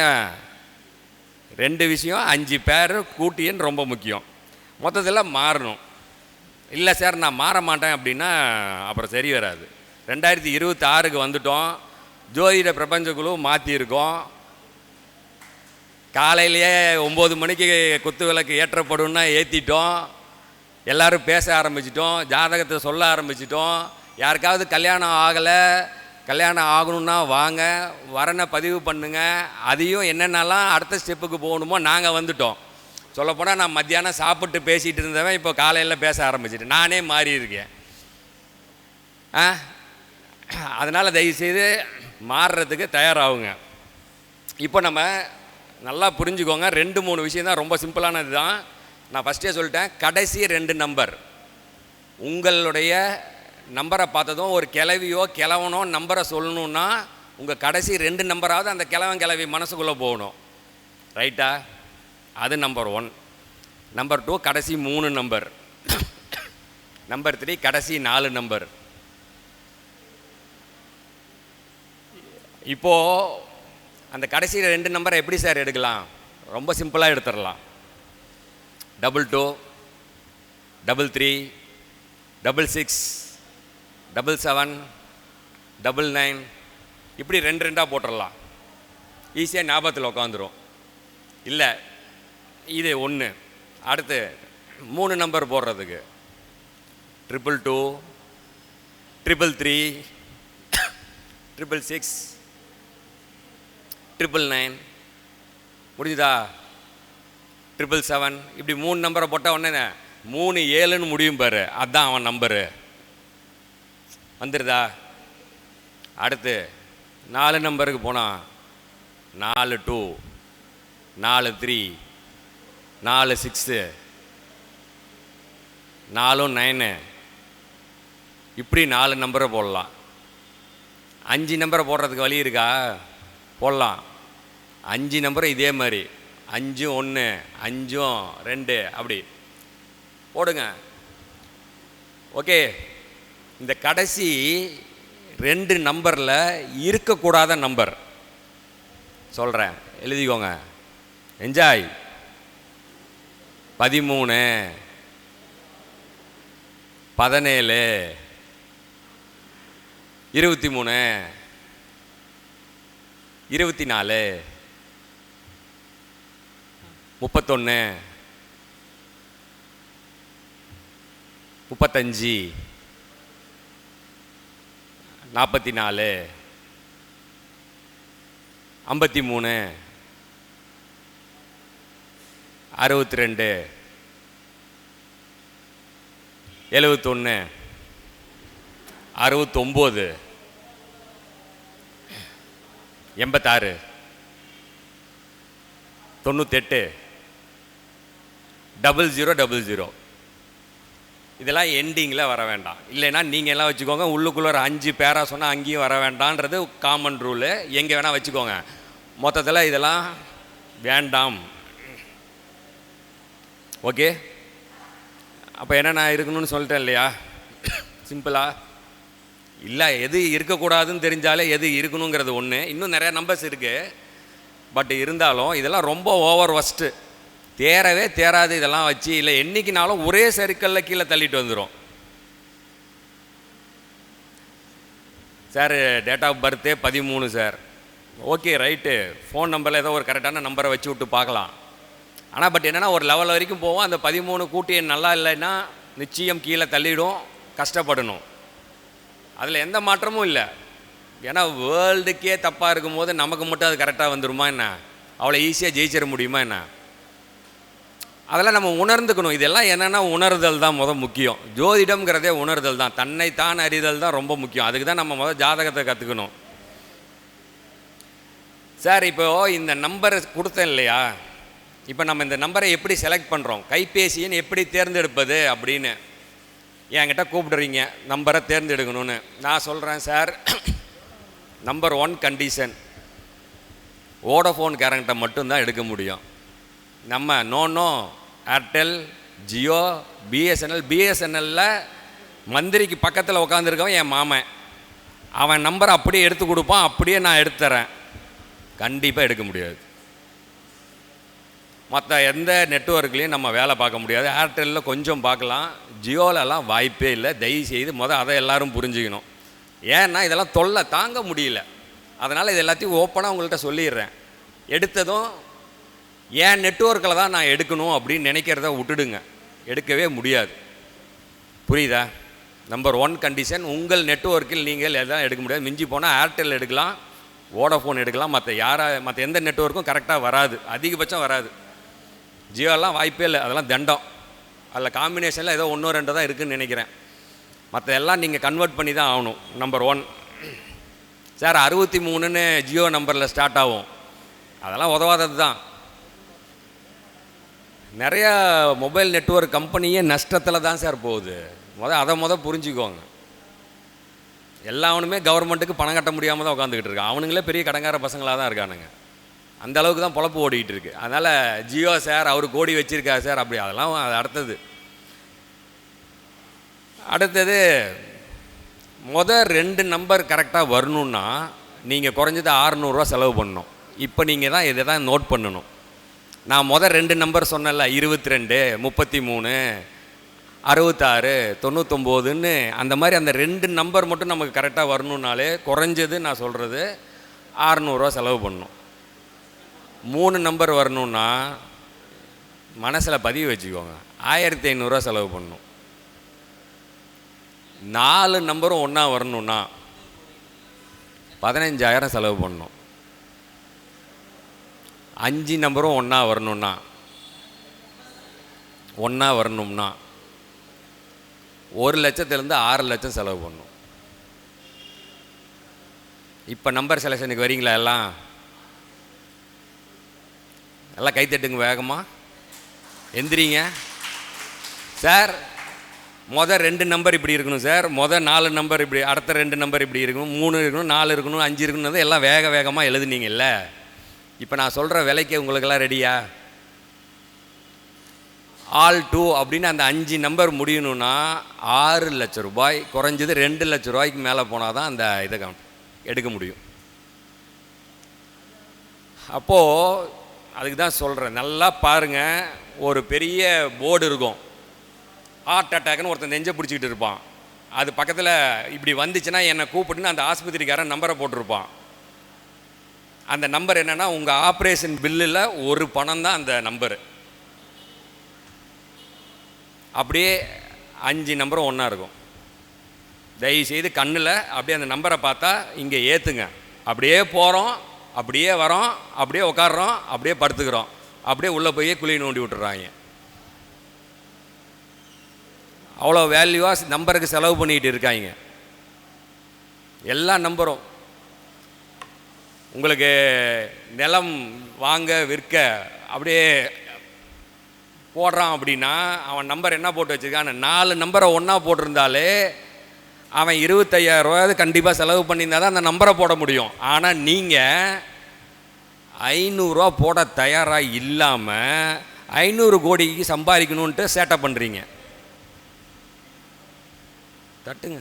2 விஷயம், 5 பேர் கூட்டு எண் ரொம்ப முக்கியம். மொத்தத்தில் மாறணும். இல்லை சார் நான் மாற மாட்டேன் அப்படின்னா அப்புறம் சரி வராது. 2026க்கு வந்துட்டோம், ஜோதிட பிரபஞ்ச குழு மாற்றியிருக்கோம். காலையிலேயே 9 மணிக்கு குத்து விளக்கு ஏற்றப்படும்னா ஏற்றிட்டோம். எல்லோரும் பேச ஆரம்பிச்சிட்டோம், ஜாதகத்தை சொல்ல ஆரம்பிச்சிட்டோம். யாருக்காவது கல்யாணம் ஆகலை, கல்யாணம் ஆகணுன்னா வாங்க, வரனை பதிவு பண்ணுங்க, அதையும் என்னென்னலாம் அடுத்த ஸ்டெப்புக்கு போகணுமோ நாங்கள் வந்துட்டோம். சொல்லப்போனால் நான் மத்தியானம் சாப்பிட்டு பேசிகிட்டு இருந்தவன் இப்போ காலையில் பேச ஆரம்பிச்சிட்டேன். நானே மாறி இருக்கேன். அதனால் தயவுசெய்து மாறுறதுக்கு தயாராகுங்க. இப்போ நம்ம நல்லா புரிஞ்சுக்கோங்க. 2-3 விஷயம் தான், ரொம்ப சிம்பிளானது தான். நான் ஃபஸ்ட்டே சொல்லிட்டேன், கடைசி 2 நம்பர் உங்களுடைய நம்பரை பார்த்ததும் ஒரு கிளவியோ கிழவனோ நம்பரை சொல்லணுன்னா உங்கள் கடைசி 2 நம்பராவது அந்த கிழவன் கிளவி மனசுக்குள்ளே போகணும். ரைட்டா? அது நம்பர் 1. நம்பர் 2 கடைசி 3 நம்பர். நம்பர் 3 கடைசி 4 நம்பர். இப்போது அந்த கடைசி 2 நம்பரை எப்படி சார் எடுக்கலாம்? ரொம்ப சிம்பிளாக எடுத்துடலாம். 22, 33, 66, 77, 99 இப்படி 2 போட்டுடலாம். ஈஸியாக ஞாபகத்தில் உட்காந்துரும். இல்லை இது 1. அடுத்து 3 நம்பர் போடுறதுக்கு 222, 333, 666, 999 முடிஞ்சுதா? 777 இப்படி 3 நம்பரை போட்டால் உடனே 3 7ன்னு முடியும் பாரு, அதுதான் அவன் நம்பரு. வந்துடுதா? அடுத்து 4 நம்பருக்கு போனால் 42, 43, 46, 49 இப்படி 4 நம்பரை போடலாம். 5 நம்பரை போடுறதுக்கு வழி இருக்கா? போடலாம். 5 நம்பரும் இதே மாதிரி 5 1 5 2 அப்படி போடுங்க. ஓகே. இந்த கடைசி 2 நம்பரில் இருக்கக்கூடாத நம்பர் சொல்கிறேன், எழுதிக்கோங்க. என்ஜாய். 13, 17, 23, 24, 31, 35, 44, 53, 62, 71, 69, 86, 98, 0000 இதெல்லாம் எண்டிங்கில் வர வேண்டாம். இல்லைன்னா நீங்கள் எல்லாம் வச்சுக்கோங்க. உள்ளுக்குள்ளே ஒரு 5 பேரா சொன்னால் அங்கேயும் வர வேண்டான்றது காமன் ரூலு. எங்கே வேணால் வச்சுக்கோங்க. மொத்தத்தில் இதெல்லாம் வேண்டாம். ஓகே. அப்போ என்ன நான் இருக்கணும்னு சொல்லிட்டேன் இல்லையா? சிம்பிளாக இல்லை, எது இருக்கக்கூடாதுன்னு தெரிஞ்சாலே எது இருக்கணுங்கிறது ஒன்று. இன்னும் நிறையா நம்பர்ஸ் இருக்குது. பட் இருந்தாலும் இதெல்லாம் ரொம்ப ஓவர் ஒஸ்ட்டு. தேரவே தேராது இதெல்லாம் வச்சு. இல்லை என்றைக்குனாலும் ஒரே சர்க்கிளில் கீழே தள்ளிட்டு வந்துடும். சார் டேட் ஆஃப் பர்த்தே 13 சார். Okay right. ஃபோன் நம்பரில் ஏதோ ஒரு கரெக்டான நம்பரை வச்சு விட்டு பார்க்கலாம். ஆனால் பட் என்னென்னா ஒரு லெவல் வரைக்கும் போவோம். அந்த 13 கூட்டி நல்லா இல்லைன்னா நிச்சயம் கீழே தள்ளிடும், கஷ்டப்படணும். அதில் எந்த மாற்றமும் இல்லை. ஏன்னா வேர்ல்டுக்கே தப்பாக இருக்கும்போது நமக்கு மட்டும் அது கரெக்டாக வந்துடுமா என்ன? அவ்வளோ ஈஸியாக ஜெயிச்சிட முடியுமா என்ன? அதெல்லாம் நம்ம உணர்ந்துக்கணும். இதெல்லாம் என்னென்னா உணர்தல் தான் முக்கியம். ஜோதிடம்ங்கிறதே உணர்தல் தான். தன்னைத்தான் அறிதல் தான் ரொம்ப முக்கியம். அதுக்கு தான் நம்ம ஜாதகத்தை கற்றுக்கணும். சார் இப்போது இந்த நம்பரை கொடுத்தேன் இல்லையா? இப்போ நம்ம இந்த நம்பரை எப்படி செலக்ட் பண்ணுறோம், கைபேசின்னு எப்படி தேர்ந்தெடுப்பது அப்படின்னு என்கிட்ட கூப்பிடுறீங்க நம்பரை தேர்ந்தெடுக்கணும்னு. நான் சொல்கிறேன் சார், நம்பர் 1 கண்டிஷன், வோடஃபோன் கேரண்ட்டை மட்டும்தான் எடுக்க முடியும். நம்ம நோ ஏர்டெல், ஜியோ, பிஎஸ்என்எல்ல மந்திரிக்கு பக்கத்தில் உட்காந்துருக்கவன் என் மாமன். அவன் நம்பரை அப்படியே எடுத்து கொடுப்பான். அப்படியே நான் எடுத்துறேன். கண்டிப்பாக எடுக்க முடியாது. மற்ற எந்த நெட்வொர்க்லேயும் நம்ம வேலை பார்க்க முடியாது. ஏர்டெல்லில் கொஞ்சம் பார்க்கலாம், ஜியோலெலாம் வாய்ப்பே இல்லை. தயவுசெய்து அதை எல்லோரும் புரிஞ்சுக்கணும். ஏன்னா இதெல்லாம் தொல்லை தாங்க முடியல. அதனால் இது எல்லாத்தையும் ஓப்பனாக உங்கள்கிட்ட சொல்லிடுறேன். எடுத்ததும் ஏன் நெட்வொர்க்கில் தான் நான் எடுக்கணும் அப்படின்னு நினைக்கிறத விட்டுடுங்க. எடுக்கவே முடியாது. புரியுதா? நம்பர் 1 கண்டிஷன், உங்கள் நெட்வொர்க்கில் நீங்கள் எதாவது எடுக்க முடியாது. மிஞ்சி போனால் ஏர்டெல் எடுக்கலாம், வோடாஃபோன் எடுக்கலாம், மற்ற எந்த நெட்வொர்க்கும் கரெக்டாக வராது, அதிகபட்சம் வராது. ஜியோலாம் வாய்ப்பே இல்லை, அதெல்லாம் தண்டம். அதில் காம்பினேஷனில் ஏதோ 1-2 தான் இருக்குதுன்னு நினைக்கிறேன். மற்ற எல்லாம் நீங்கள் கன்வெர்ட் பண்ணி தான் ஆகணும். நம்பர் 1 சார் 63ன்னு ஜியோ நம்பரில் ஸ்டார்ட் ஆகும், அதெல்லாம் உதவாதது தான். நிறையா மொபைல் நெட்வொர்க் கம்பெனியே நஷ்டத்தில் தான் சார் போகுது. அதை புரிஞ்சுக்கோங்க. எல்லாவனுமே கவர்மெண்ட்டுக்கு பணம் கட்ட முடியாமல் தான் உட்காந்துக்கிட்டு இருக்கான். அவனுங்களே பெரிய கடங்கார பசங்களாக தான் இருக்கானுங்க. அந்த அளவுக்கு தான் பொழப்பு ஓடிக்கிட்டு இருக்கு. அதனால் ஜியோ சார் அவர் கோடி வச்சுருக்கா சார் அப்படி, அதெல்லாம் அது அடுத்தது முதல் 2 நம்பர் கரெக்டாக வரணுன்னா நீங்கள் குறைஞ்சது 600 ரூபா செலவு பண்ணணும். இப்போ நீங்கள் தான் இதை தான் நோட் பண்ணணும். நான் முதல் 2 நம்பர் சொன்னேன்ல, 22, 33, 66, 99ன்னு அந்த மாதிரி அந்த 2 நம்பர் மட்டும் நமக்கு கரெக்டாக வரணுன்னாலே குறைஞ்சது நான் சொல்கிறது 600 ரூபா செலவு பண்ணணும். 3 நம்பர் வரணுன்னா மனசில் பதிவு வச்சுக்கோங்க, 1500 ரூபா செலவு பண்ணணும். 4 நம்பரும் ஒன்றா வரணுன்னா 15000 செலவு பண்ணணும். 5 நம்பரும் ஒன்றா வரணும்னா 1 லட்சத்துலேருந்து 6 லட்சம் செலவு பண்ணணும். இப்போ நம்பர் செலெக்ஷனுக்கு வரீங்களா? எல்லாம் கைத்தட்டுங்க வேகமாக, எந்திரிங்க சார். முதல் 2 நம்பர் இப்படி இருக்கணும் சார், முதல் 4 நம்பர் இப்படி, அடுத்த 2 நம்பர் இப்படி இருக்கணும், 3 இருக்கணும், 4 இருக்கணும், 5 இருக்கணும், எல்லாம் வேகமாக எழுதுனீங்கல்ல. இப்போ நான் சொல்கிற விலைக்கு உங்களுக்கெல்லாம் ரெடியா? ஆல் 2 அப்படின்னு அந்த 5 நம்பர் முடியணும்னா 6 லட்சம் ரூபாய், குறைஞ்சது 2 லட்சம் ரூபாய்க்கு மேலே போனால் தான் அந்த இதை எடுக்க முடியும். அப்போது அதுக்கு தான் சொல்கிறேன், நல்லா பாருங்கள். ஒரு பெரிய போர்டு இருக்கும், ஹார்ட் அட்டாக்னு ஒருத்தன் நெஞ்சை பிடிச்சிக்கிட்டு இருப்பான். அது பக்கத்தில் இப்படி வந்துச்சுன்னா என்னை கூப்பிட்டுன்னு அந்த ஆஸ்பத்திரிக்காரன் நம்பரை போட்டிருப்பான். அந்த நம்பர் என்னென்னா உங்கள் ஆப்ரேஷன் பில்லில் ஒரு பணம் தான் அந்த நம்பரு. அப்படியே 5 நம்பரும் ஒன்றா இருக்கும். தயவுசெய்து கண்ணில் அப்படியே அந்த நம்பரை பார்த்தா இங்கே ஏற்றுங்க. அப்படியே போகிறோம், அப்படியே வரோம், அப்படியே உட்காடுறோம், அப்படியே படுத்துக்கிறோம், அப்படியே உள்ளே போய் குழி நோண்டி விட்டுறாங்க. அவ்வளோ வேல்யூவாக நம்பருக்கு செலவு பண்ணிக்கிட்டு இருக்காங்க. எல்லா நம்பரும் உங்களுக்கு நிலம் வாங்க விற்க அப்படியே போடுறான் அப்படின்னா அவன் நம்பர் என்ன போட்டு வச்சுருக்கான்? 4 நம்பரை ஒன்றா போட்டிருந்தாலே அவன் 25,000 ரூபாய் கண்டிப்பாக செலவு பண்ணியிருந்தால் தான் அந்த நம்பரை போட முடியும். ஆனால் நீங்கள் 500 ரூபா போட தயாராக இல்லாமல் 500 கோடிக்கு சம்பாதிக்கணுன்ட்டு சேட்டை பண்ணுறீங்க. தட்டுங்க.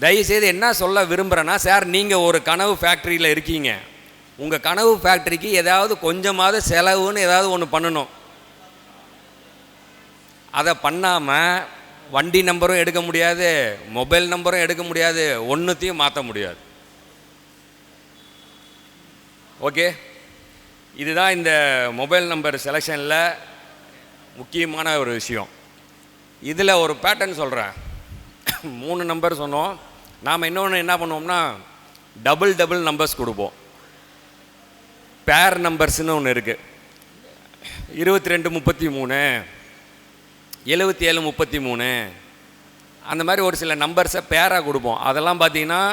தயவுசெய்து என்ன சொல்ல விரும்புகிறேன்னா, சார் நீங்கள் ஒரு கனவு ஃபேக்ட்ரியில் இருக்கீங்க, உங்கள் கனவு ஃபேக்ட்ரிக்கு ஏதாவது கொஞ்சமாவது செலவுன்னு ஏதாவது ஒன்று பண்ணணும். அதை பண்ணாமல் வண்டி நம்பரும் எடுக்க முடியாது, மொபைல் நம்பரும் எடுக்க முடியாது, ஒன்றுத்தையும் மாற்ற முடியாது. ஓகே, இதுதான் இந்த மொபைல் நம்பர் செலெக்ஷனில் முக்கியமான ஒரு விஷயம். இதில் ஒரு பேட்டர்ன் சொல்கிறேன். 3 நம்பர் சொன்னோம். நாம் இன்னொன்று என்ன பண்ணுவோம்னா டபுள் நம்பர்ஸ் கொடுப்போம். பேர் நம்பர்ஸ்னு ஒன்று இருக்குது. 22 33, 77 33, அந்த மாதிரி ஒரு சில நம்பர்ஸை பேராக கொடுப்போம். அதெல்லாம் பார்த்தீங்கன்னா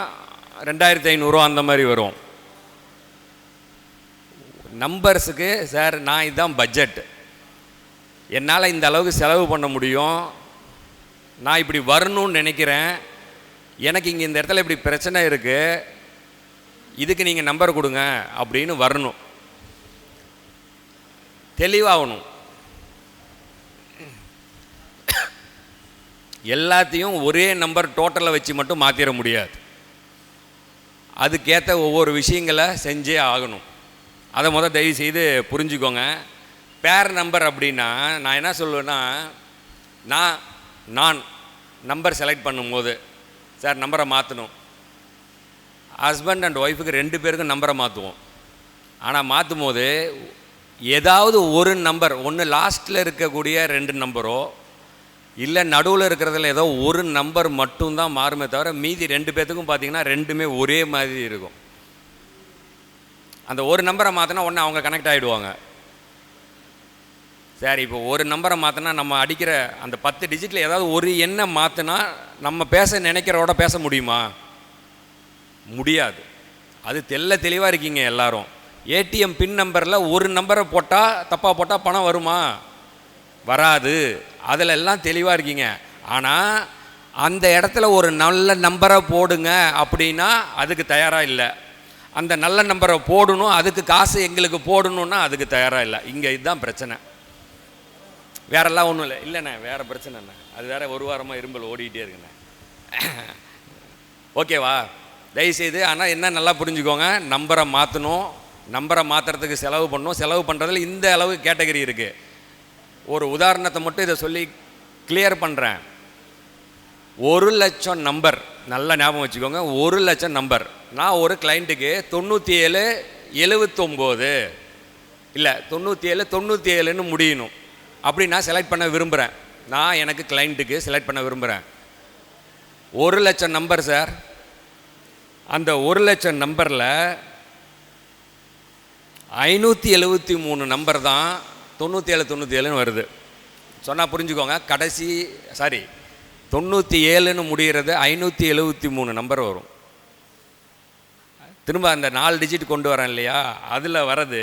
2500 அந்த மாதிரி வரும். நம்பர்ஸுக்கு சார் நான் இதுதான் பட்ஜெட், என்னால் இந்த அளவுக்கு செலவு பண்ண முடியும், நான் இப்படி வரணும்னு நினைக்கிறேன், எனக்கு இங்கே இந்த இடத்துல இப்படி பிரச்சனை இருக்குது, இதுக்கு நீங்கள் நம்பர் கொடுங்க அப்படின்னு வரணும். தெளிவாகணும். எல்லாத்தையும் ஒரே நம்பர் டோட்டலை வச்சு மட்டும் மாற்றிட முடியாது. அதுக்கேற்ற ஒவ்வொரு விஷயங்களை செஞ்சே ஆகணும். அதை தயவு செய்து புரிஞ்சுக்கோங்க. பேர் நம்பர் அப்படின்னா நான் என்ன சொல்லுவேன்னா, நான் நம்பர் செலக்ட் பண்ணும்போது சார் நம்பரை மாற்றணும். ஹஸ்பண்ட் அண்ட் ஒய்ஃபுக்கு 2 பேருக்கும் நம்பரை மாற்றுவோம். ஆனால் மாற்றும் போது ஏதாவது ஒரு நம்பர் ஒன்று லாஸ்ட்டில் இருக்கக்கூடிய 2 நம்பரோ இல்லை நடுவில் இருக்கிறதுல ஏதோ ஒரு நம்பர் மட்டும்தான் மாறுமே தவிர மீதி 2 பேர்த்துக்கும் பார்த்தீங்கன்னா ரெண்டுமே ஒரே மாதிரி இருக்கும். அந்த ஒரு நம்பரை மாற்றினா ஒன்று அவங்க கனெக்ட் ஆகிடுவாங்க. சரி, இப்போ ஒரு நம்பரை மாற்றினா நம்ம அடிக்கிற அந்த 10 டிஜிட்டில் ஏதாவது ஒரு எண்ணை மாற்றினா நம்ம பேச நினைக்கிறோட பேச முடியுமா? முடியாது. அது தெளிவாக இருக்கீங்க எல்லாரும். ஏடிஎம் பின் நம்பரில் ஒரு நம்பரை போட்டால் தப்பாக போட்டால் பணம் வருமா? வராது. அதில் எல்லாம் தெளிவாக இருக்கீங்க. ஆனால் அந்த இடத்துல ஒரு நல்ல நம்பரை போடுங்க அப்படின்னா அதுக்கு தயாராக இல்லை. அந்த நல்ல நம்பரை போடணும், அதுக்கு காசு எங்களுக்கு போடணுன்னா அதுக்கு தயாராக இல்லை. இங்கே இதுதான் பிரச்சனை, வேறெல்லாம் ஒன்றும் இல்லை. இல்லைண்ணே, வேறு பிரச்சனைண்ணே. அது வேறு ஒரு வாரமாக இரும்பல் ஓடிக்கிட்டே இருக்குண்ணே. ஓகேவா? தயவுசெய்து ஆனால் என்ன நல்லா புரிஞ்சுக்கோங்க, நம்பரை மாற்றணும். நம்பரை மாற்றுறதுக்கு செலவு பண்ணணும். செலவு பண்ணுறதுல இந்த அளவு கேட்டகரி இருக்குது. ஒரு உதாரணத்தை மட்டும் இதை சொல்லி கிளியர் பண்ணுறேன். 1,00,000 நம்பர், நல்லா ஞாபகம் வச்சுக்கோங்க. 1,00,000 நம்பர். நான் ஒரு கிளைண்ட்டுக்கு 9779 இல்லை 97 முடியணும் அப்படி நான் செலக்ட் பண்ண விரும்புகிறேன். நான் எனக்கு கிளைண்ட்டுக்கு செலக்ட் பண்ண விரும்புகிறேன். 1,00,000 நம்பர் சார். அந்த 1,00,000 நம்பரில் 573 நம்பர் தான் 97 வருது. சொன்னால் புரிஞ்சுக்கோங்க. கடைசி 97 முடிகிறது, 573 நம்பர் வரும். திரும்ப அந்த 4 டிஜிட் கொண்டு வரேன் இல்லையா, அதில் வரது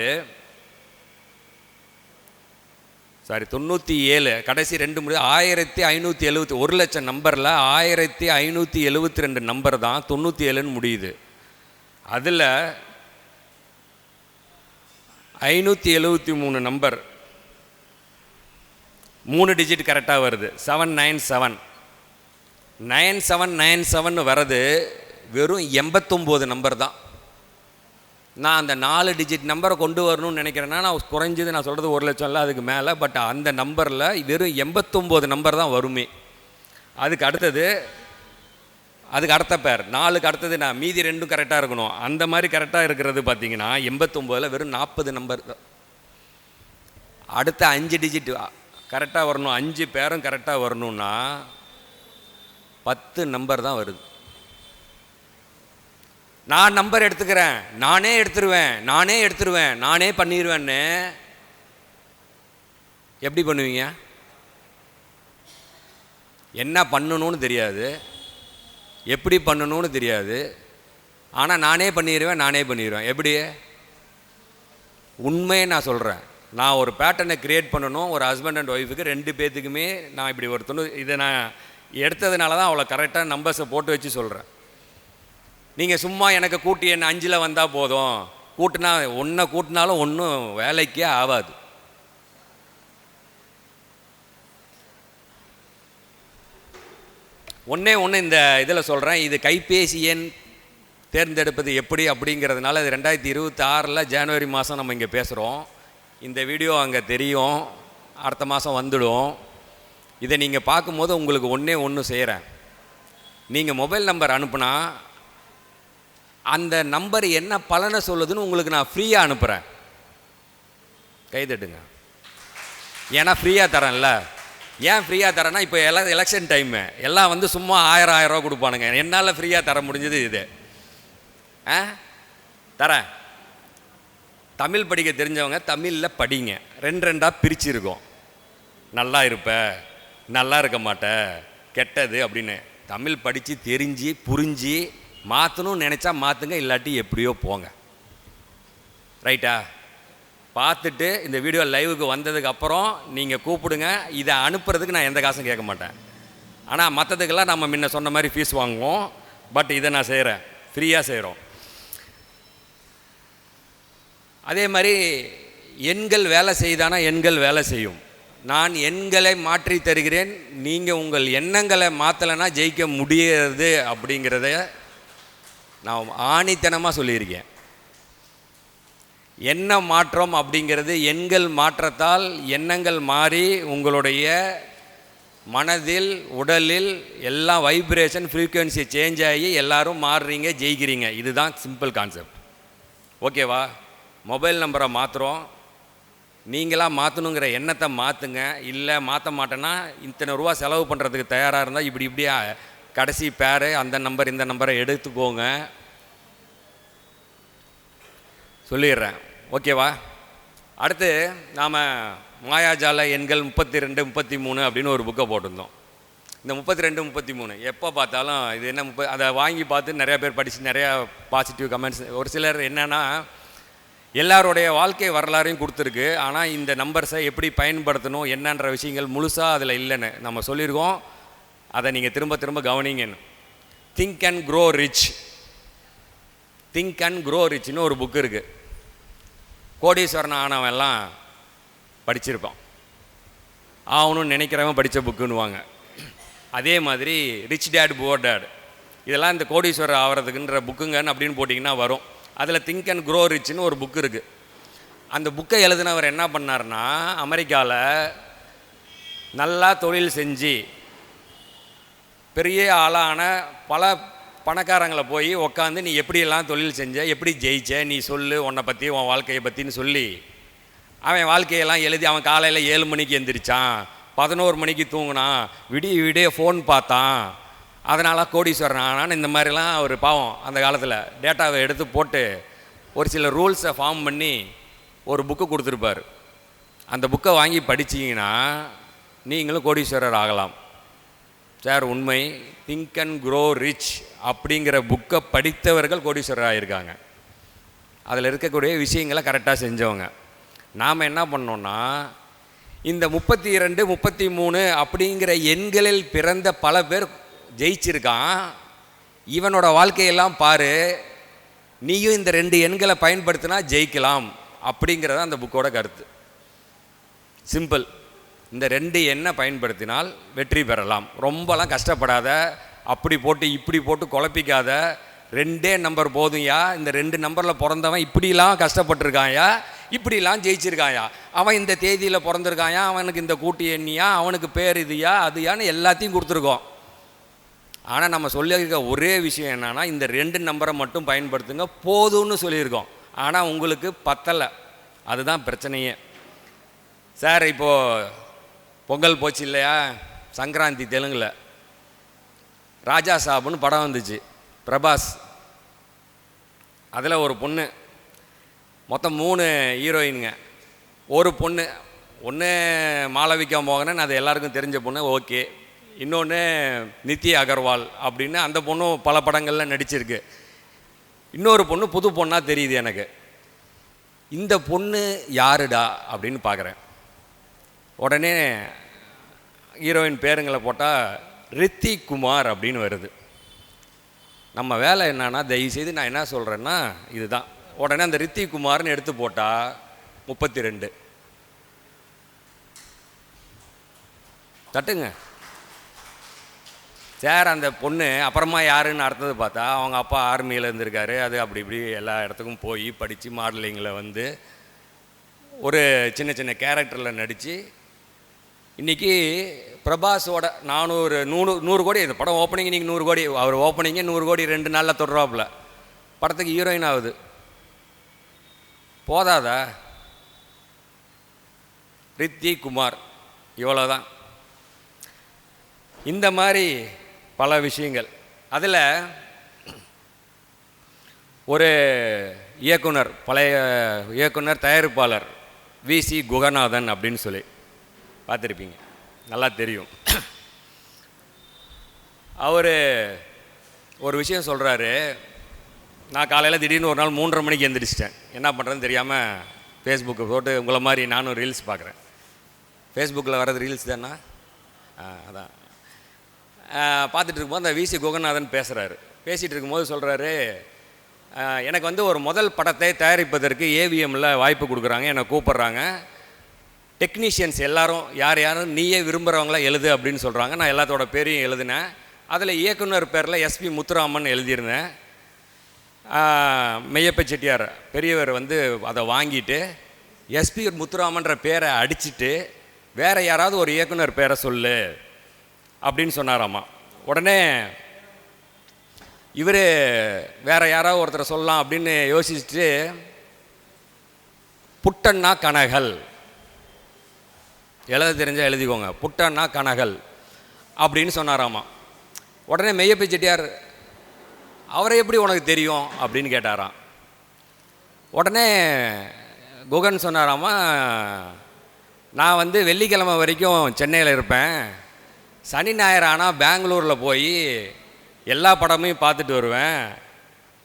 97 கடைசி 2 முடிவு 1570. 1,00,000 நம்பரில் 1572 நம்பர் தான் 97 முடியுது. அதில் 573 நம்பர் 3 டிஜிட் கரெக்டாக வருது. 797 9797 வரது வெறும் 89 நம்பர் தான். நான் அந்த 4 டிஜிட் நம்பரை கொண்டு வரணும்னு நினைக்கிறேன்னா நான் குறைஞ்சது நான் சொல்கிறது 1,00,000 இல்லை, அதுக்கு மேலே. பட் அந்த நம்பரில் வெறும் 89 நம்பர் தான் வருமே. அதுக்கு அடுத்த பேர் 4க்கு அடுத்தது நான் மீதி 2 கரெக்டாக இருக்கணும். அந்த மாதிரி கரெக்டாக இருக்கிறது பார்த்தீங்கன்னா 89 வெறும் 40 நம்பர். அடுத்த 5 டிஜிட் கரெக்டாக வரணும், 5 பேரும் கரெக்டாக வரணும்னா 10 நம்பர் தான் வருது. நான் நம்பர் எடுத்துக்கிறேன், நானே எடுத்துருவேன், நானே பண்ணிடுவேன்னு எப்படி பண்ணுவீங்க? என்ன பண்ணணும்னு தெரியாது, எப்படி பண்ணணும்னு தெரியாது. ஆனால் நானே பண்ணிடுவேன். எப்படி? உண்மையை நான் சொல்கிறேன். நான் ஒரு பேட்டர்னை க்ரியேட் பண்ணணும். ஒரு ஹஸ்பண்ட் அண்ட் ஒய்ஃபுக்கு 2 பேர்த்துக்குமே நான் இப்படி இதை நான் எடுத்ததுனால தான் அவ்வளோ கரெக்டாக நம்பர்ஸை போட்டு வச்சு சொல்கிறேன். நீங்கள் சும்மா எனக்கு கூட்டி என்ன 5ல் வந்தால் போதும், கூட்டினாலும் ஒன்றும் வேலைக்கே ஆகாது. ஒன்று இந்த இதில் சொல்கிறேன். இது கைபேசி எண் தேர்ந்தெடுப்பது எப்படி அப்படிங்கிறதுனால இது 2026 ஜனவரி மாதம் நம்ம இங்கே பேசுகிறோம். இந்த வீடியோ அங்கே தெரியும், அடுத்த மாதம் வந்துடும். இதை நீங்கள் பார்க்கும்போது உங்களுக்கு ஒன்று செய்கிறேன். நீங்கள் மொபைல் நம்பர் அனுப்புனா அந்த நம்பர் என்ன பலனை சொல்லுதுன்னு உங்களுக்கு நான் ஃப்ரீயாக அனுப்புகிறேன். கைதட்டுங்க. ஏன்னா ஃப்ரீயாக தரேன்ல. ஏன் ஃப்ரீயாக தரேன்னா இப்போ எலெக்ஷன் டைமு, எல்லாம் சும்மா 1000 ரூபா கொடுப்பானுங்க. என்னால் ஃப்ரீயாக தர முடிஞ்சது இது. தரேன். தமிழ் படிக்க தெரிஞ்சவங்க தமிழில் படிங்க. 2 பிரிச்சிருக்கோம். நல்லா இருப்ப, நல்லா இருக்க மாட்ட, கெட்டது அப்படின்னு. தமிழ் படித்து தெரிஞ்சு புரிஞ்சு மாற்றணும்னு நினச்சா மாற்றுங்க, இல்லாட்டி எப்படியோ போங்க. ரைட்டா? பார்த்துட்டு இந்த வீடியோ லைவுக்கு வந்ததுக்கப்புறம் நீங்கள் கூப்பிடுங்க. இதை அனுப்புறதுக்கு நான் எந்த காசும் கேட்க மாட்டேன். ஆனால் மற்றதுக்கெல்லாம் நம்ம முன்ன சொன்ன மாதிரி ஃபீஸ் வாங்குவோம். பட் இதை நான் செய்கிறேன், ஃப்ரீயாக செய்கிறோம். அதே மாதிரி எண்கள் வேலை செய்தானா எண்கள் வேலை செய்யும். நான் எண்களை மாற்றி தருகிறேன், நீங்கள் உங்கள் எண்ணங்களை மாற்றலைன்னா ஜெயிக்க முடியாது அப்படிங்கிறத நான் ஆணித்தனமாக சொல்லியிருக்கேன். எண்ண மாற்றம் அப்படிங்கிறது எண்கள் மாற்றத்தால் எண்ணங்கள் மாறி உங்களுடைய மனதில் உடலில் எல்லாம் வைப்ரேஷன் ஃப்ரீக்குவென்சி சேஞ்ச் ஆகி எல்லோரும் மாறுறீங்க, ஜெயிக்கிறீங்க. இதுதான் சிம்பிள் கான்செப்ட். ஓகேவா? மொபைல் நம்பரை மாற்றுறோம், நீங்களாக மாற்றணுங்கிற எண்ணத்தை மாற்றுங்க. இல்லை மாற்ற மாட்டேன்னா இத்தனை ரூபா செலவு பண்ணுறதுக்கு தயாராக இருந்தால் இப்படியா கடைசி பேர் அந்த நம்பர் இந்த நம்பரை எடுத்துக்கோங்க. சொல்லிடுறேன், ஓகேவா? அடுத்து நாம் மாயாஜால எண்கள் 32, 33 அப்படின்னு ஒரு புக்கை போட்டிருந்தோம். இந்த 32, 33 எப்போ பார்த்தாலும் இது என்ன அதை வாங்கி பார்த்து நிறையா பேர் படித்து நிறையா பாசிட்டிவ் கமெண்ட்ஸ். ஒரு சிலர் என்னென்னா எல்லாருடைய வாழ்க்கை வரலாறையும் கொடுத்துருக்கு, ஆனால் இந்த நம்பர்ஸை எப்படி பயன்படுத்தணும் என்னன்ற விஷயங்கள் முழுசாக அதில் இல்லைன்னு நம்ம சொல்லியிருக்கோம். அதை நீங்கள் திரும்ப திரும்ப கவனிங்கன்னு. Think and grow rich, think and grow ரிச்னு ஒரு புக்கு இருக்குது. கோடீஸ்வரன் ஆனவெல்லாம் படிச்சிருப்பான், ஆகணும்னு நினைக்கிறவன் படித்த புக்குன்னுவாங்க. அதே மாதிரி ரிச் டேட் புவர் டேட் இதெல்லாம் இந்த கோடீஸ்வரர் ஆகிறதுக்குன்ற புக்குங்கன்னு அப்படின்னு போட்டிங்கன்னா வரும். அதில் திங்க் அண்ட் க்ரோ ரிச்னு ஒரு புக்கு இருக்குது. அந்த புக்கை எழுதினவர் என்ன பண்ணார்னா, அமெரிக்காவில் நல்லா தொழில் செஞ்சு பெரிய ஆளான பல பணக்காரங்களை போய் உக்காந்து நீ எப்படியெல்லாம் தொழில் செஞ்ச, எப்படி ஜெயிச்ச, நீ சொல்லு உன்னை பற்றி உன் வாழ்க்கையை பற்றின்னு சொல்லி அவன் வாழ்க்கையெல்லாம் எழுதி, அவன் காலையில் 7 மணிக்கு எந்திரிச்சான், 11 மணிக்கு தூங்கினான், விடிய ஃபோன் பார்த்தான், அதனால் கோடீஸ்வரன் ஆனான்னு இந்த மாதிரிலாம் அவர் பாவம் அந்த காலத்தில் டேட்டாவை எடுத்து போட்டு ஒரு சில ரூல்ஸை ஃபார்ம் பண்ணி ஒரு புக்கு கொடுத்துருப்பார். அந்த புக்கை வாங்கி படிச்சிங்கன்னா நீங்களும் கோடீஸ்வரர் ஆகலாம் சார். உண்மை. திங்க் அண்ட் க்ரோ ரிச் அப்படிங்கிற புக்கை படித்தவர்கள் கோடீஸ்வரர் ஆகியிருக்காங்க. அதில் இருக்கக்கூடிய விஷயங்களை கரெக்டாக செஞ்சவங்க. நாம் என்ன பண்ணோன்னா, இந்த 32, 33 அப்படிங்கிற எண்களில் பிறந்த பல பேர் ஜெயிச்சிருக்கான். இவனோட வாழ்க்கையெல்லாம் பாரு, நீயும் இந்த 2 எண்களை பயன்படுத்தினா ஜெயிக்கலாம் அப்படிங்கிறத அந்த புக்கோட கருத்து. சிம்பிள். இந்த 2 எண்ணை பயன்படுத்தினால் வெற்றி பெறலாம். ரொம்பலாம் கஷ்டப்படாத, அப்படி போட்டு இப்படி போட்டு குழப்பிக்காத. 2 நம்பர் போதும்யா. இந்த 2 நம்பரில் பிறந்தவன் இப்படிலாம் கஷ்டப்பட்டுருக்காயா, இப்படிலாம் ஜெயிச்சிருக்காயா, அவன் இந்த தேதியில் பிறந்திருக்காயா, அவனுக்கு இந்த கூட்டு எண்ணியா, அவனுக்கு பேர் இதுயா அதுயான்னு எல்லாத்தையும் கொடுத்துருக்கோம். ஆனால் நம்ம சொல்லியிருக்க ஒரே விஷயம் என்னன்னா, இந்த 2 நம்பரை மட்டும் பயன்படுத்துங்க போதும்னு சொல்லியிருக்கோம். ஆனால் உங்களுக்கு பத்தலை, அதுதான் பிரச்சனையே. சார் இப்போது பொங்கல் போச்சு இல்லையா, சங்கராந்தி தெலுங்கில் ராஜா சாபுன்னு படம் வந்துச்சு, பிரபாஸ். அதில் ஒரு பொண்ணு, மொத்தம் 3 ஹீரோயினுங்க. ஒரு பொண்ணு, ஒன்று மாளவிகா மோகனன், அது எல்லாருக்கும் தெரிஞ்ச பொண்ணு, ஓகே. இன்னொன்று நித்தி அகர்வால் அப்படின்னு, அந்த பொண்ணும் பல படங்களில் நடிச்சிருக்கு. இன்னொரு பொண்ணு புது பொண்ணாக தெரியுது எனக்கு. இந்த பொண்ணு யாருடா அப்படின்னு பார்க்குறேன். உடனே ஹீரோயின் பேருங்களை போட்டால் ரித்திக் குமார் அப்படின்னு வருது. நம்ம வேலை என்னன்னா, தயவுசெய்து நான் என்ன சொல்கிறேன்னா இதுதான். உடனே அந்த ரித்திக் குமார்னு எடுத்து போட்டால் 32 தட்டுங்க சார். அந்த பொண்ணு அப்புறமா யாருன்னு அடுத்தது பார்த்தா அவங்க அப்பா ஆர்மியில் இருந்திருக்காரு. அது அப்படி இப்படி எல்லா இடத்துக்கும் போய் படித்து மாடலிங்கில் வந்து ஒரு சின்ன சின்ன கேரக்டரில் நடித்து இன்றைக்கி பிரபாஸோட 100 கோடி, இந்த படம் ஓப்பனிங் இன்றைக்கி 100 கோடி, அவர் ஓப்பனிங்கே 100 கோடி 2 நாளில் தொடுறாப்புல. படத்துக்கு ஹீரோயின் ஆகுது. போதாதா? ரித்திக் குமார், இவ்வளோதான். இந்த மாதிரி பல விஷயங்கள். அதில் ஒரு இயக்குனர், பழைய இயக்குனர், தயாரிப்பாளர் வி.சி. குகநாதன் அப்படின்னு சொல்லி பார்த்துருப்பீங்க, நல்லா தெரியும். அவர் ஒரு விஷயம் சொல்கிறாரு. நான் காலையில் திடீர்னு ஒரு நாள் 3:30 மணிக்கு எழுந்திரிச்சிட்டேன். என்ன பண்ணுறதுன்னு தெரியாமல் ஃபேஸ்புக்கு போட்டு உங்களை மாதிரி நானும் ரீல்ஸ் பார்க்குறேன். ஃபேஸ்புக்கில் வர்றது ரீல்ஸ் தானே, அதான் பார்த்துட்டு இருக்கும்போது அந்த வி.சி. குகநாதன் பேசுகிறாரு. பேசிகிட்டு இருக்கும்போது சொல்கிறாரு, எனக்கு வந்து ஒரு முதல் படத்தை தயாரிப்பதற்கு ஏவிஎம்மில் வாய்ப்பு கொடுக்குறாங்க, என்னை கூப்பிட்றாங்க. டெக்னீஷியன்ஸ் எல்லாரும் யாரும் நீயே விரும்புகிறவங்கள எழுது அப்படின்னு சொல்கிறாங்க. நான் எல்லாத்தோட பேரையும் எழுதினேன். அதில் இயக்குனர் பேரில் எஸ்பி முத்துராமன் எழுதியிருந்தேன். மெய்யப்ப செட்டியார் பெரியவர் வந்து அதை வாங்கிட்டு எஸ்பி முத்துராமன்ற பேரை அடிச்சுட்டு வேறு யாராவது ஒரு இயக்குனர் பேரை சொல்லு அப்படின்னு சொன்னாராம்மா. உடனே இவர் வேறு யாராவது ஒருத்தரை சொல்லலாம் அப்படின்னு யோசிச்சுட்டு புட்டண்ணா கனகல் எழுத தெரிஞ்சால் எழுதிக்கோங்க. புட்டன்னா கனகல் அப்படின்னு சொன்னாராமா. உடனே மெய்யப்ப செட்டியார் அவரை எப்படி உனக்கு தெரியும் அப்படின்னு கேட்டாராம். உடனே குகன் சொன்னாராமா, நான் வெள்ளிக்கிழமை வரைக்கும் சென்னையில் இருப்பேன், சனி ஞாயிறு ஆனால் பெங்களூரில் போய் எல்லா படமையும் பார்த்துட்டு வருவேன்.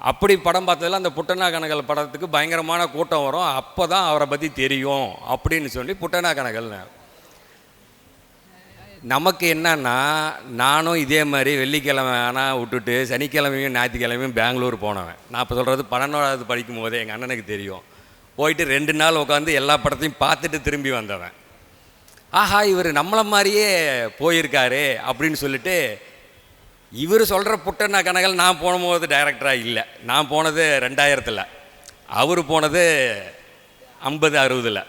அப்படி படம் பார்த்ததில் அந்த புட்டனா கனகல் படத்துக்கு பயங்கரமான கூட்டம் வரும், அப்போ தான் அவரை பற்றி தெரியும் அப்படின்னு சொல்லி புட்டனா கனகல். நமக்கு என்னன்னா, நானும் இதே மாதிரி வெள்ளிக்கிழமை ஆனால் விட்டுட்டு சனிக்கிழமையும் ஞாயிற்றுக்கிழமையும் பெங்களூர் போனவன். நான் இப்போ சொல்கிறது 12வது படிக்கும் போதே எங்கள் அண்ணனுக்கு தெரியும். போயிட்டு 2 நாள் உட்காந்து எல்லா படத்தையும் பார்த்துட்டு திரும்பி வந்தவன். ஆஹா, இவர் நம்மளை மாதிரியே போயிருக்காரு அப்படின்னு சொல்லிட்டு, இவர் சொல்கிற புட்டனா கனகல் நான் போகும்போது டைரக்டராக இல்லை. நான் போனது 2000, அவர் போனது 50-60.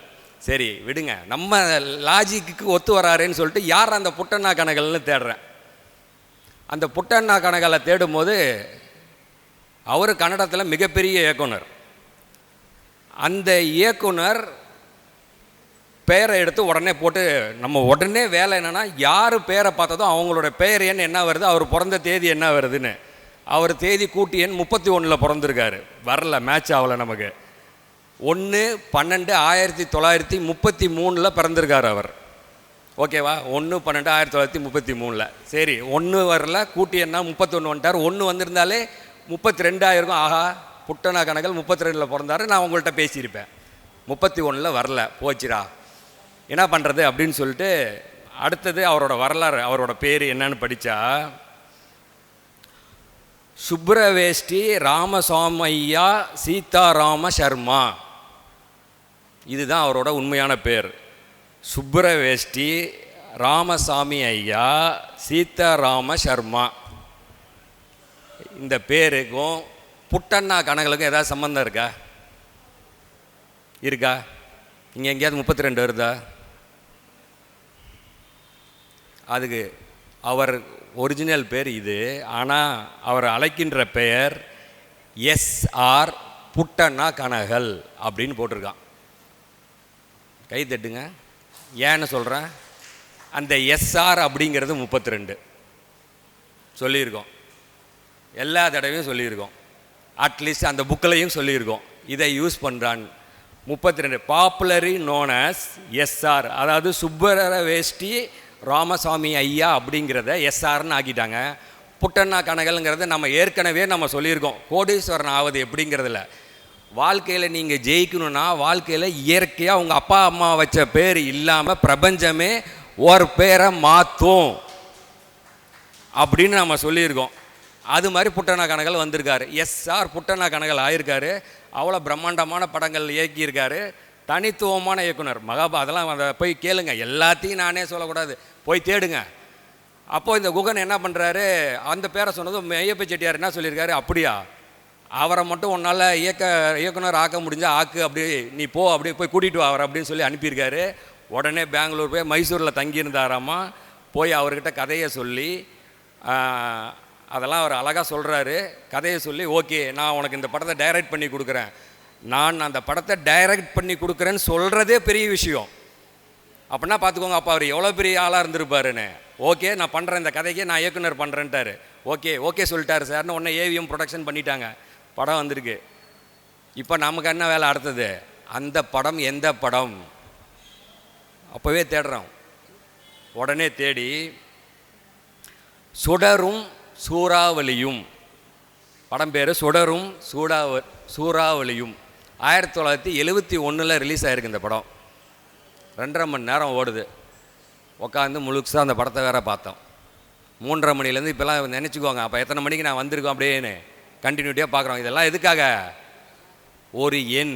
சரி விடுங்க, நம்ம லாஜிக்கு ஒத்து வராருன்னு சொல்லிட்டு யார் அந்த புட்டனா கனகல்னு தேடுறேன். அந்த புட்டனா கனகலை தேடும்போது அவர் கன்னடத்தில் மிகப்பெரிய இயக்குனர். அந்த இயக்குனர் பெயரை எடுத்து உடனே போட்டு, நம்ம உடனே வேலை என்னென்னா, யார் பேரை பார்த்ததோ அவங்களோட பெயர் எண் என்ன வருது, அவர் பிறந்த தேதி என்ன வருதுன்னு. அவர் தேதி கூட்டி எண் 31 பிறந்திருக்காரு. வரல, மேட்ச் ஆகலை நமக்கு. 1/12/1933 பிறந்திருக்கார் அவர். ஓகேவா? 1/12/1933. சரி, 1 வரல, கூட்டி எண்ணா 31 வந்துட்டார். 1 வந்திருந்தாலே 32 ஆயிருக்கும். ஆஹா, புட்டனா கனகல் 32 பிறந்தாரு, நான் உங்கள்கிட்ட பேசியிருப்பேன். 31 வரல, போச்சுரா, என்ன பண்ணுறது அப்படின்னு சொல்லிட்டு அடுத்தது அவரோட வரலாறு, அவரோட பேர் என்னன்னு படித்தா, சுப்ரவேஷ்டி ராமசாமையா சீதாராம சர்மா. இதுதான் அவரோட உண்மையான பேர். சுப்ரவேஷ்டி ராமசாமி ஐயா சீதாராம சர்மா. இந்த பேருக்கும் புட்டன்னா கனகலுக்கும் ஏதாவது சம்மந்தம் இருக்கா? இருக்கா? இங்கே எங்கேயாவது 32 வருதா? அதுக்கு அவர் ஒரிஜினல் பேர் இது. ஆனால் அவர் அழைக்கின்ற பெயர் எஸ்ஆர் புட்டனா கனகல் அப்படின்னு போட்டிருக்கான். கை தட்டுங்க. ஏன்னு சொல்கிறேன், அந்த எஸ்ஆர் அப்படிங்கிறது 32 சொல்லியிருக்கோம், எல்லா தடவையும் சொல்லியிருக்கோம், அட்லீஸ்ட் அந்த புக்கிலையும் சொல்லியிருக்கோம். இதை யூஸ் பண்ணுறான் 32, பாப்புலரி நோன் அஸ் எஸ்ஆர். அதாவது சுப்பரவேஷ்டி ராமசாமி ஐயா அப்படிங்கிறத எஸ்ஆர்னு ஆக்கிட்டாங்க. புட்டனா கனகல்ங்கிறத நம்ம ஏற்கனவே சொல்லியிருக்கோம். கோடீஸ்வரன் ஆவது எப்படிங்கிறதுல, வாழ்க்கையில் நீங்கள் ஜெயிக்கணும்னா வாழ்க்கையில் இயற்கையாக உங்கள் அப்பா அம்மா வச்ச பேர் இல்லாமல் பிரபஞ்சமே ஒரு பேரை மாற்றும் அப்படின்னு நம்ம சொல்லியிருக்கோம். அது மாதிரி புட்டனா கனகல் வந்திருக்காரு. எஸ்ஆர் புட்டனா கனகல் ஆயிருக்காரு. அவ்வளோ பிரம்மாண்டமான படங்கள் இயக்கியிருக்காரு. தனித்துவமான இயக்குனர். அதெல்லாம் அதை போய் கேளுங்க, எல்லாத்தையும் நானே சொல்லக்கூடாது, போய் தேடுங்க. அப்போது இந்த குகன் என்ன பண்ணுறாரு, அந்த பேரை சொன்னதும் மெய்யப்ப செட்டியார் என்ன சொல்லியிருக்காரு, அப்படியா அவரை மட்டும் உன்னால் இயக்குனர் ஆக்க முடிஞ்சால் ஆக்கு, அப்படி நீ போ, அப்படியே போய் கூட்டிகிட்டு வா அவர் அப்படின்னு சொல்லி அனுப்பியிருக்காரு. உடனே பெங்களூர் போய் மைசூரில் தங்கியிருந்தாராமா. போய் அவர்கிட்ட கதையை சொல்லி, அதெல்லாம் அவர் அழகாக சொல்கிறாரு. கதையை சொல்லி, ஓகே நான் உனக்கு இந்த படத்தை டைரக்ட் பண்ணி கொடுக்குறேன், நான் அந்த படத்தை டைரக்ட் பண்ணி கொடுக்குறேன்னு சொல்கிறதே பெரிய விஷயம். அப்படின்னா பார்த்துக்கோங்க, அப்போ அவர் எவ்வளோ பெரிய ஆளாக இருந்திருப்பாருன்னு. ஓகே நான் பண்ணுறேன், இந்த கதைக்கே நான் இயக்குனர் பண்ணுறேன்ட்டார். ஓகே சொல்லிட்டாரு சார்னு உடனே ஏவிஎம் ப்ரொடக்ஷன் பண்ணிட்டாங்க. படம் வந்திருக்கு. இப்போ நமக்கு என்ன வேலை அடுத்தது, அந்த படம் எந்த படம் அப்போவே தேடுறோம். உடனே தேடி சுடரும் சூறாவளியும், படம் பேர் சுடரும் சூறாவளியும், 1971 ரிலீஸ் ஆகிருக்கு. இந்த படம் 2.5 மணி நேரம் ஓடுது. உட்காந்து முழுசாக அந்த படத்தை வேற பார்த்தோம். 3:30 மணிலேருந்து இப்போலாம் நினச்சிக்குவாங்க, அப்போ எத்தனை மணிக்கு நான் வந்திருக்கோம் அப்படின்னு கண்டினியூட்டியாக பார்க்குறோம். இதெல்லாம் எதுக்காக? ஒரு எண்,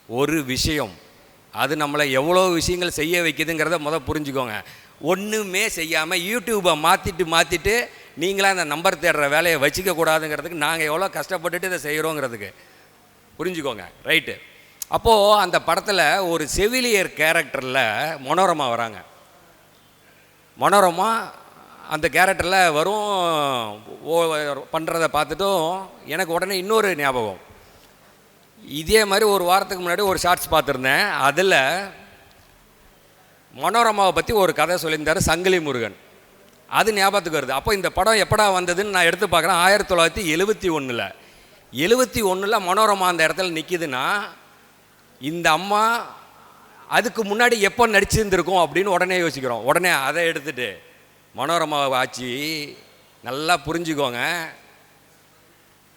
ஒரு விஷயம், அது நம்மளை எவ்வளோ விஷயங்கள் செய்ய வைக்குதுங்கிறத புரிஞ்சுக்கோங்க. ஒன்றுமே செய்யாமல் யூடியூப்பை மாற்றிட்டு நீங்களாம் அந்த நம்பர் தேடுற வேலையை வச்சுக்கக்கூடாதுங்கிறதுக்கு நாங்கள் எவ்வளோ கஷ்டப்பட்டுட்டு இதை செய்கிறோங்கிறதுக்கு புரிஞ்சுக்கோங்க. ரைட்டு. அப்போது அந்த படத்தில் ஒரு செவிலியர் கேரக்டரில் மனோரமா வராங்க. மனோரமா அந்த கேரக்டரில் வரும் பண்ணுறதை பார்த்துட்டும் எனக்கு உடனே இன்னொரு ஞாபகம். இதே மாதிரி ஒரு வாரத்துக்கு முன்னாடி ஒரு ஷார்ட்ஸ் பார்த்துருந்தேன். அதில் மனோரமாவை பற்றி ஒரு கதை சொல்லியிருந்தார் சங்கிலி முருகன். அது ஞாபகத்துக்கு வருது. அப்போ இந்த படம் எப்படா வந்ததுன்னு நான் எடுத்து பார்க்குறேன். 1971. 71 மனோரமா அந்த இடத்துல நிற்கிதுன்னா இந்த அம்மா அதுக்கு முன்னாடி எப்போ நடிச்சிருந்துருக்கும் அப்படின்னு உடனே யோசிக்கிறோம். உடனே அதை எடுத்துகிட்டு மனோரமாவை ஆச்சு. நல்லா புரிஞ்சுக்கோங்க,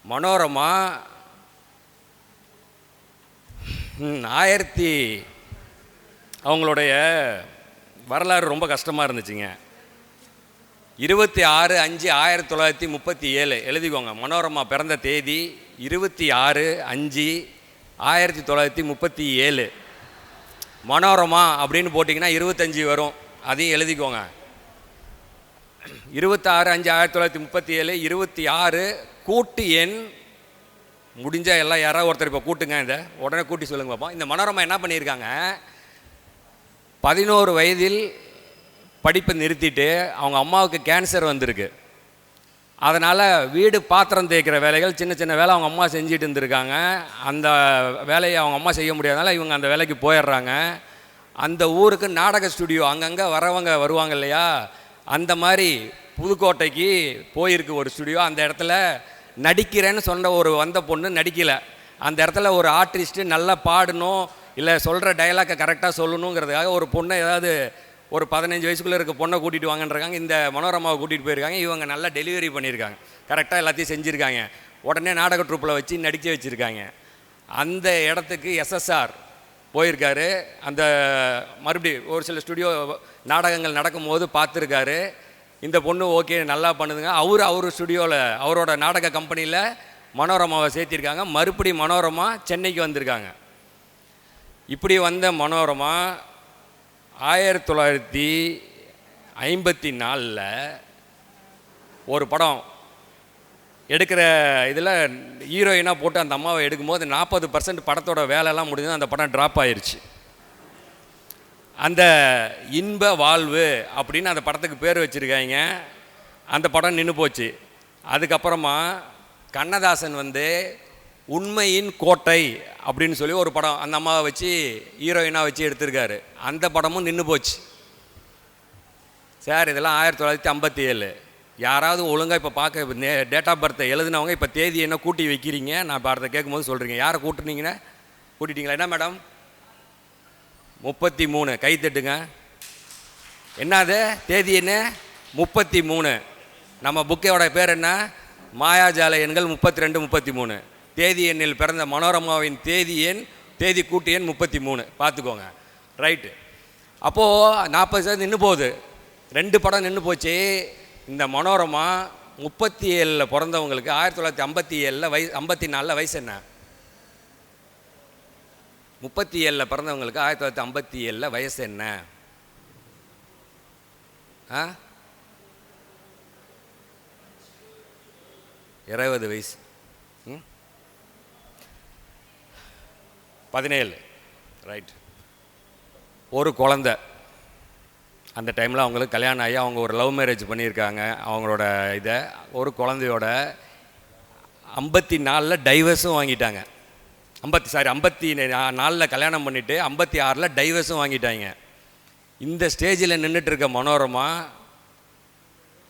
மனோரமா 1000 அவங்களுடைய வரலாறு ரொம்ப கஷ்டமாக இருந்துச்சுங்க. 26/5/1937 எழுதிக்கோங்க. மனோரமா பிறந்த தேதி 26/5/1937. மனோரமா அப்படின்னு போட்டிங்கன்னா 25 வரும், அதையும் எழுதிக்கோங்க. 26/5/1937 26 கூட்டு எண் முடிஞ்சால் எல்லாம் யாராவது ஒருத்தர் இப்போ கூட்டுங்க, இதை உடனே கூட்டி சொல்லுங்க பார்ப்போம். இந்த மனோரமா என்ன பண்ணியிருக்காங்க, 11 வயதில் படிப்பை நிறுத்திட்டு அவங்க அம்மாவுக்கு கேன்சர் வந்திருக்கு. அதனால் வீடு பாத்திரம் தேய்க்கிற வேலைகள் சின்ன சின்ன வேலை அவங்க அம்மா செஞ்சுட்டு இருந்திருக்காங்க. அந்த வேலையை அவங்க அம்மா செய்ய முடியாதனால இவங்க அந்த வேலைக்கு போயிடுறாங்க. அந்த ஊருக்கு நாடக ஸ்டுடியோ அங்கங்கே வரவங்க வருவாங்க இல்லையா, அந்த மாதிரி புதுக்கோட்டைக்கு போயிருக்கு ஒரு ஸ்டுடியோ. அந்த இடத்துல நடிக்கிறேன்னு சொன்ன ஒரு வந்த பொண்ணு நடிக்கலை. அந்த இடத்துல ஒரு ஆர்டிஸ்ட்டு நல்லா பாடணும், இல்லை சொல்கிற டைலாக்கை கரெக்டாக சொல்லணுங்கிறதுக்காக ஒரு பொண்ணை ஏதாவது ஒரு 15 வயசுக்குள்ளே இருக்க பொண்ணை கூட்டிகிட்டு வாங்கன்றாங்க. இந்த மனோரமாவை கூட்டிகிட்டு போயிருக்காங்க. இவங்க நல்லா டெலிவரி பண்ணியிருக்காங்க, கரெக்டாக எல்லாத்தையும் செஞ்சுருக்காங்க. உடனே நாடக ட்ரூப்பில் வச்சு நடிக்க வச்சுருக்காங்க. அந்த இடத்துக்கு SSR போயிருக்காரு. அந்த மறுபடியும் ஒரு சில ஸ்டுடியோ நாடகங்கள் நடக்கும்போது பார்த்துருக்காரு. இந்த பொண்ணு ஓகே நல்லா பண்ணுதுங்க. அவர் ஸ்டுடியோவில் அவரோட நாடக கம்பெனியில் மனோரமாவை சேர்த்திருக்காங்க. மறுபடி மனோரமா சென்னைக்கு வந்திருக்காங்க. இப்படி வந்த மனோரமா 1954 ஒரு படம் எடுக்கிற இதில் ஹீரோயினாக போட்டு அந்த அம்மாவை எடுக்கும்போது 40% படத்தோட வேலையெல்லாம் முடிஞ்சு அந்த படம் ட்ராப் ஆயிடுச்சு. அந்த இன்ப வாழ்வு அப்படின்னு அந்த படத்துக்கு பேர் வச்சுருக்காங்க. அந்த படம் நின்று போச்சு. அதுக்கப்புறமா கண்ணதாசன் உண்மையின் கோட்டை அப்படின்னு சொல்லி ஒரு படம் அந்த அம்மாவை வச்சு ஹீரோயினாக வச்சு எடுத்திருக்காரு. அந்த படமும் நின்று போச்சு. சார் இதெல்லாம் 1957. யாராவது ஒழுங்காக இப்போ பார்க்க டேட் ஆஃப் பர்த்தை எழுதினவங்க இப்போ தேதி என்ன கூட்டி வைக்கிறீங்க? நான் இப்போ அடுத்த கேட்கும்போது சொல்கிறீங்க. யாரை கூட்டுனீங்கன்னா கூட்டிட்டீங்களா? என்ன மேடம் 33 கை தட்டுங்க. என்னது தேதி என்ன? 33. நம்ம புக்கையோட பேர் என்ன? மாயாஜால எண்கள் 32 33. தேதி எண்ணில் பிறந்த மனோரமாவின் தேதி கூட்டு எண் 33. பார்த்துக்கோங்க. ரைட்டு. அப்போது 40% நின்று போகுது. 2 படம் நின்று போச்சு. இந்த மனோரமா 37 பிறந்தவங்களுக்கு 1957 54 வயசு என்ன? 37 பிறந்தவங்களுக்கு 1957 வயசு என்ன? 20 வயசு. 17. ரைட். ஒரு குழந்த. அந்த டைமில் அவங்களுக்கு கல்யாணம் ஆகி அவங்க ஒரு லவ் மேரேஜ் பண்ணியிருக்காங்க. அவங்களோட இதை ஒரு குழந்தையோட 54 டைவர்ஸும் வாங்கிட்டாங்க. 54 கல்யாணம் பண்ணிவிட்டு 56 டைவர்ஸும் வாங்கிட்டாங்க. இந்த ஸ்டேஜில் நின்றுட்டுருக்க மனோரமா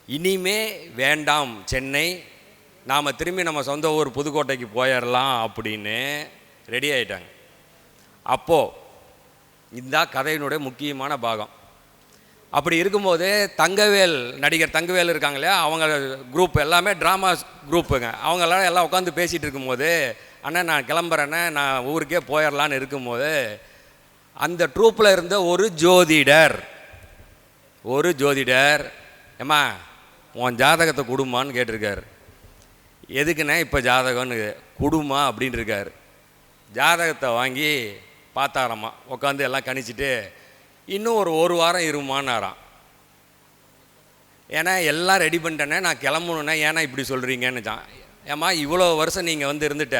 இனிமே வேண்டாம் சென்னை, நாம் திரும்பி நம்ம சொந்த ஊர் புதுக்கோட்டைக்கு போயிடலாம் அப்படின்னு ரெடி ஆகிட்டாங்க. அப்போது இந்த கதையினுடைய முக்கியமான பாகம். அப்படி இருக்கும்போது தங்கவேல், நடிகர் தங்கவேல் இருக்காங்க இல்லையா, அவங்க குரூப் எல்லாமே ட்ராமா குரூப்புங்க. அவங்களாம் எல்லாம் உட்காந்து பேசிகிட்டு இருக்கும்போது, அண்ணா நான் கிளம்புறேண்ணே, நான் ஊருக்கே போயிடலான்னு இருக்கும்போது அந்த ட்ரூப்பில் இருந்த ஒரு ஜோதிடர் ஏம்மா உன் ஜாதகத்தை கொடுமான்னு கேட்டிருக்காரு. எதுக்குண்ணே இப்போ ஜாதகம்னு? கொடுமா அப்படின்னு இருக்கார். ஜாதகத்தை வாங்கி பார்த்தாராம்மா, உட்காந்து எல்லாம் கணிச்சிட்டு இன்னும் ஒரு வாரம் இருமான்னாராம். ஏன்னா எல்லாம் ரெடி பண்ணிட்டேனே, நான் கிளம்பணுன்னே, ஏன்னா இப்படி சொல்கிறீங்கன்னுச்சான். ஏம்மா இவ்வளோ வருஷம் நீங்கள் இருந்துட்ட,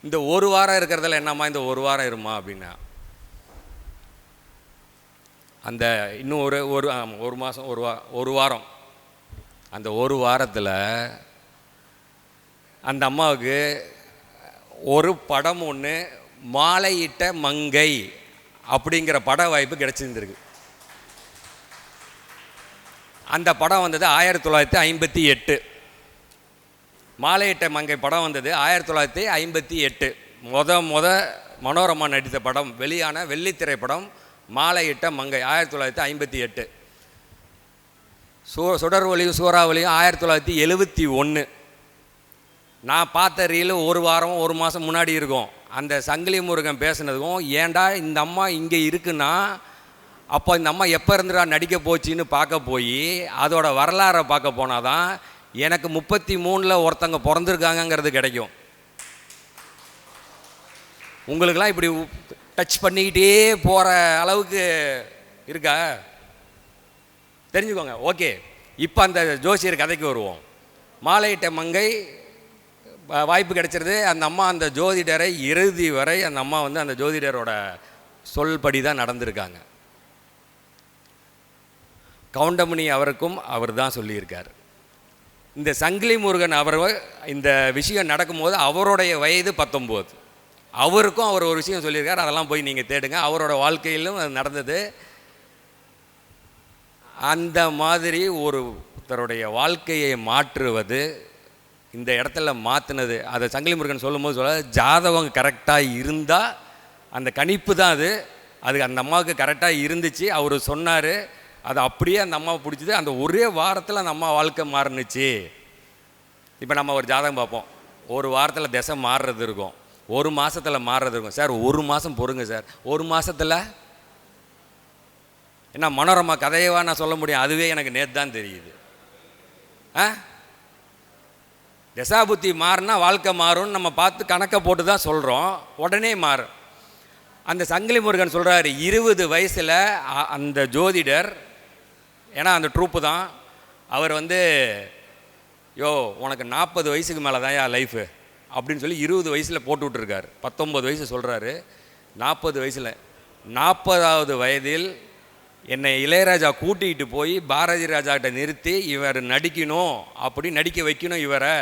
இந்த ஒரு வாரம் இருக்கிறதில்ல என்னம்மா இந்த ஒரு வாரம் இருமா அப்படின்னா. அந்த இன்னும் ஒரு மாதம் ஒரு வாரம். அந்த ஒரு வாரத்தில் அந்த அம்மாவுக்கு ஒரு படம் ஒன்று மாலையிட்ட மங்கை அப்படிங்கிற பட வாய்ப்பு கிடச்சிருந்துருக்கு. அந்த படம் வந்தது 1958. மாலையிட்ட மங்கை படம் வந்தது 1958. முத மனோரமா நடித்த படம் வெளியான வெள்ளித்திரை படம் மாலையிட்ட மங்கை 1958. சுடர் ஒளியும் சூறாவளியும் 1971. நான் பார்த்த ரீலு ஒரு வாரம் ஒரு மாதம் முன்னாடி இருக்கும். அந்த சங்கிலி முருகன் பேசுனதுக்கும் ஏன்டா இந்த அம்மா இங்கே இருக்குன்னா அப்போ இந்த அம்மா எப்போ இருந்துடா நடிக்க போச்சின்னு பார்க்க போய் அதோட வரலாறை பார்க்க போனால் தான் எனக்கு 33 ஒருத்தங்க பிறந்திருக்காங்கங்கிறது கிடைக்கும். உங்களுக்கெல்லாம் இப்படி டச் பண்ணிக்கிட்டே போகிற அளவுக்கு இருக்கா தெரிஞ்சுக்கோங்க. ஓகே, இப்போ அந்த ஜோசியர் கதைக்கு வருவோம். மாலையிட்ட மங்கை வாய்ப்பு கிடைச்சிருது. அந்த அம்மா அந்த ஜோதிடரை இறுதி வரை அந்த அம்மா வந்து அந்த ஜோதிடரோட சொல்படி தான் நடந்திருக்காங்க. கவுண்டமணி அவருக்கும் அவர் தான் சொல்லியிருக்கார். இந்த சங்கிலி முருகன் அவர் இந்த விஷயம் நடக்கும்போது அவருடைய வயது 19. அவருக்கும் அவர் ஒரு விஷயம் சொல்லியிருக்கார். அதெல்லாம் போய் நீங்கள் தேடுங்க. அவரோட வாழ்க்கையிலும் அது நடந்தது. அந்த மாதிரி ஒருத்தருடைய வாழ்க்கையை மாற்றுவது இந்த இடத்துல மாற்றினது. அதை சங்கிலி முருகன் சொல்லும்போது சொல்ல ஜாதகம் கரெக்டாக இருந்தால் அந்த கணிப்பு தான் அது அந்த அம்மாவுக்கு கரெக்டாக இருந்துச்சு. அவர் சொன்னார், அது அப்படியே அந்த அம்மாவை பிடிச்சிது. அந்த ஒரே வாரத்தில் அந்த அம்மா வாழ்க்கை மாறுனுச்சு. இப்போ நம்ம ஒரு ஜாதகம் பார்ப்போம், ஒரு வாரத்தில் திசை மாறுறது இருக்கும், ஒரு மாதத்தில் மாறுறது இருக்கும். சார் ஒரு மாதம் பொறுங்க சார், ஒரு மாதத்தில் என்ன மனோரமா கதையவா நான் சொல்ல முடியும்? அதுவே எனக்கு நேற்று தான் தெரியுது. தசாபுத்தி மாறினா வாழ்க்கை மாறும்னு நம்ம பார்த்து கணக்கை போட்டு தான் சொல்கிறோம். உடனே மாறும். அந்த சங்கிலி முருகன் சொல்கிறாரு 20 வயசில் அந்த ஜோதிடர், ஏன்னா அந்த ட்ரூப்பு தான், அவர் வந்து உனக்கு 40 வயசுக்கு மேலே தான் லைஃபு அப்படின்னு சொல்லி 20 வயசில் போட்டு விட்ருக்காரு. 19 வயசு சொல்கிறாரு. 40 வயசில் 40வது வயதில் என்னை இளையராஜா கூட்டிகிட்டு போய் பாரதி ராஜாக்கிட்ட நிறுத்தி இவர் நடிக்கணும், அப்படி நடிக்க வைக்கணும் இவரை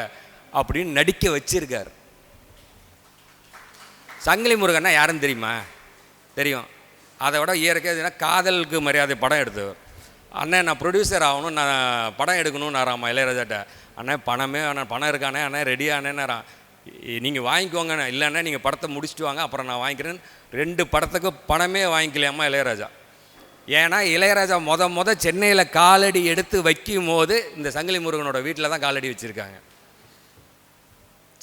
அப்படின்னு நடிக்க வச்சிருக்கார். சங்கிலி முருகன்னா யாருன்னு தெரியுமா? தெரியும். அதை விட இயற்கை காதலுக்கு மரியாதை படம் எடுத்தவர். அண்ணன் நான் ப்ரொடியூசர் ஆகணும், நான் படம் எடுக்கணும்னாராம்மா இளையராஜாட்ட. அண்ணன் பணமே பணம் இருக்கானே, அண்ணன் ரெடியானேன்னாரான். நீங்கள் வாங்கிக்கோங்க, இல்லைன்னா நீங்கள் படத்தை முடிச்சுட்டு வாங்க அப்புறம் நான் வாங்கிக்கிறேன்னு 2 படத்துக்கு பணமே வாங்கிக்கலையாம்மா இளையராஜா. ஏன்னா இளையராஜா முத சென்னையில் காலடி எடுத்து வைக்கும் போது இந்த சங்கிலி முருகனோட வீட்டில் தான் காலடி வச்சுருக்காங்க.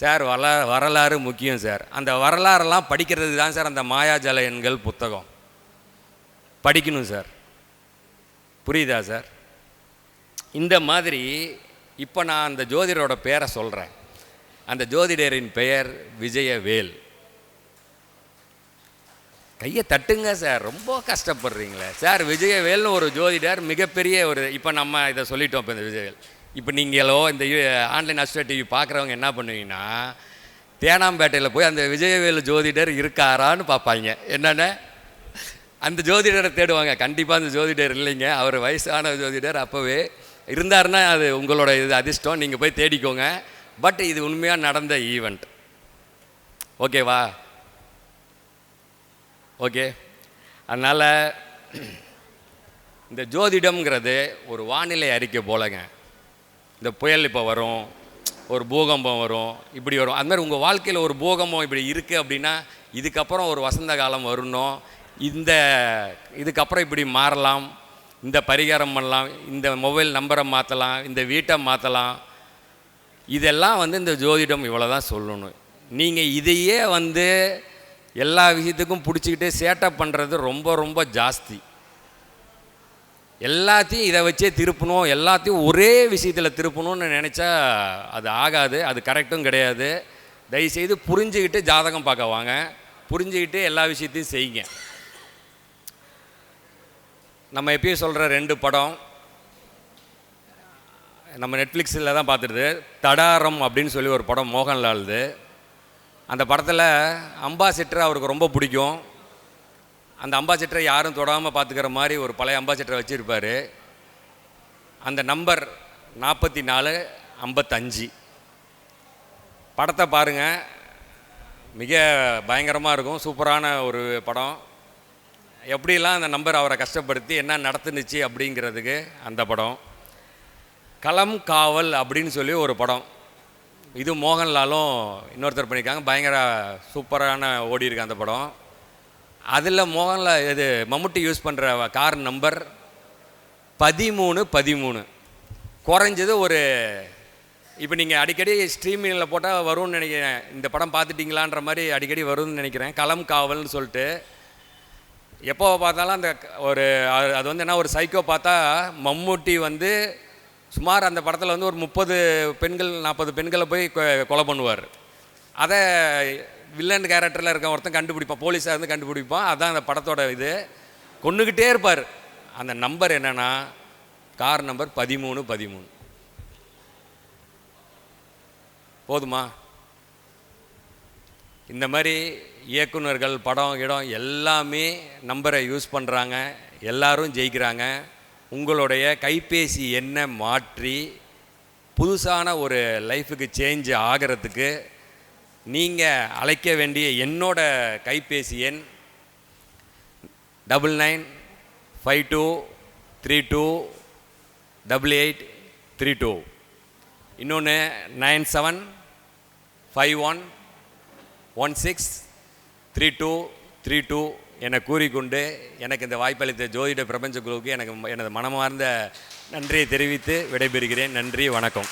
சார் வரலாறு முக்கியம் சார். அந்த வரலாறெல்லாம் படிக்கிறது தான் சார் அந்த மாயாஜால எண்கள் புத்தகம் படிக்கணும் சார். புரியுதா சார்? இந்த மாதிரி இப்போ நான் அந்த ஜோதிடரோட பெயரை சொல்கிறேன். அந்த ஜோதிடரின் பெயர் விஜயவேல். கையை தட்டுங்க சார், ரொம்ப கஷ்டப்படுறீங்களே சார். விஜயவேல்னு ஒரு ஜோதிடர், மிகப்பெரிய ஒரு, இப்போ நம்ம இதை சொல்லிட்டோம். இப்போ இந்த விஜயவேல், இப்போ நீங்களோ இந்த ஆன்லைன் அஸ்ட்ரோ டிவி பார்க்குறவங்க என்ன பண்ணுவீங்கன்னா தேனாம்பேட்டையில் போய் அந்த விஜயவேல் ஜோதிடர் இருக்காரான்னு பார்ப்பாங்க. என்னென்ன அந்த ஜோதிடரை தேடுவாங்க. கண்டிப்பாக அந்த ஜோதிடர் இல்லைங்க, அவர் வயசான ஜோதிடர். அப்போவே இருந்தாருன்னா அது உங்களோட இது அதிர்ஷ்டம், நீங்கள் போய் தேடிக்கோங்க. பட் இது உண்மையாக நடந்த ஈவெண்ட். ஓகேவா? ஓகே. அதனால் இந்த ஜோதிடம்ங்கிறது ஒரு வானிலை அறிக்கை போலங்க. இந்த புயல் இப்போ வரும், ஒரு பூகம்பம் வரும், இப்படி வரும். அது மாதிரி உங்கள் வாழ்க்கையில் ஒரு பூகம்பம் இப்படி இருக்குது அப்படின்னா இதுக்கப்புறம் ஒரு வசந்த காலம் வரணும், இதுக்கப்புறம் இப்படி மாறலாம், இந்த பரிகாரம் பண்ணலாம், இந்த மொபைல் நம்பரை மாற்றலாம், இந்த வீட்டை மாற்றலாம். இதெல்லாம் இந்த ஜோதிடம் இவ்வளோ தான் சொல்லணும். நீங்கள் இதையே எல்லா விஷயத்துக்கும் பிடிச்சிக்கிட்டு சேட்டப் பண்ணுறது ரொம்ப ரொம்ப ஜாஸ்தி. எல்லாத்தையும் இதை வச்சே திருப்பணும், எல்லாத்தையும் ஒரே விஷயத்தில் திருப்பணும்னு நினச்சா அது ஆகாது, அது கரெக்டும் கிடையாது. தயவுசெய்து புரிஞ்சுக்கிட்டு ஜாதகம் பார்க்க வாங்க, புரிஞ்சுக்கிட்டு எல்லா விஷயத்தையும் செய்யுங்க. நம்ம எப்பயும் சொல்கிற 2 படம் நம்ம நெட்ஃப்ளிக்ஸில் தான் பார்த்துடுது. தடாரம் அப்படின்னு சொல்லி ஒரு படம் மோகன்லால்து. அந்த படத்தில் அம்பாசிடர் அவருக்கு ரொம்ப பிடிக்கும். அந்த அம்பாசிடரை யாரும் தொடாமல் பார்த்துக்கிற மாதிரி ஒரு பழைய அம்பாசிடரை வச்சுருப்பார். அந்த நம்பர் 4455. படத்தை பாருங்கள், மிக பயங்கரமாக இருக்கும். சூப்பரான ஒரு படம். எப்படிலாம் அந்த நம்பர் அவரை கஷ்டப்படுத்தி என்ன நடத்துனுச்சு அப்படிங்கிறதுக்கு அந்த படம். களம் காவல் அப்படின்னு சொல்லி ஒரு படம். இது மோகன்லாலும் இன்னொருத்தர் பண்ணியிருக்காங்க. பயங்கர சூப்பரான ஓடி இருக்கு அந்த படம். அதில் மோகன்லால் இது மம்முட்டி யூஸ் பண்ணுற கார் நம்பர் 1313. குறைஞ்சது ஒரு இப்போ நீங்கள் அடிக்கடி ஸ்ட்ரீமிங்கில் போட்டால் வரும்னு நினைக்கிறேன். இந்த படம் பார்த்துட்டிங்களான்ற மாதிரி அடிக்கடி வரும்னு நினைக்கிறேன். களம் காவல்னு சொல்லிட்டு எப்போ பார்த்தாலும் அந்த ஒரு அது வந்து என்ன, ஒரு சைக்கோ பார்த்தா மம்முட்டி வந்து சுமார் அந்த படத்தில் வந்து ஒரு 30 பெண்கள் 40 பெண்களை போய் கொலை பண்ணுவார். அதை வில்லன் கேரக்டரில் இருக்க ஒருத்தன் கண்டுபிடிப்பான், போலீஸாக இருந்து கண்டுபிடிப்பான். அதுதான் அந்த படத்தோட இது. கொண்டுக்கிட்டே இருப்பார். அந்த நம்பர் என்னென்னா கார் நம்பர் 1313. போதுமா? இந்த மாதிரி இயக்குனர்கள் படம் இடம் எல்லாமே நம்பரை யூஸ் பண்ணுறாங்க, எல்லாரும் ஜெயிக்கிறாங்க. உங்களுடைய கைபேசி எண்ணை மாற்றி புதுசான ஒரு லைஃபுக்கு சேஞ்ச் ஆகிறதுக்கு நீங்கள் அழைக்க வேண்டிய என்னோட கைபேசி எண் 9952328832. இன்னொன்று 9751163232 என கூறிக்கொண்டு எனக்கு இந்த வாய்ப்பளித்த ஜோதிட பிரபஞ்ச குழுவுக்கு எனது மனமார்ந்த நன்றியை தெரிவித்து விடைபெறுகிறேன். நன்றி, வணக்கம்.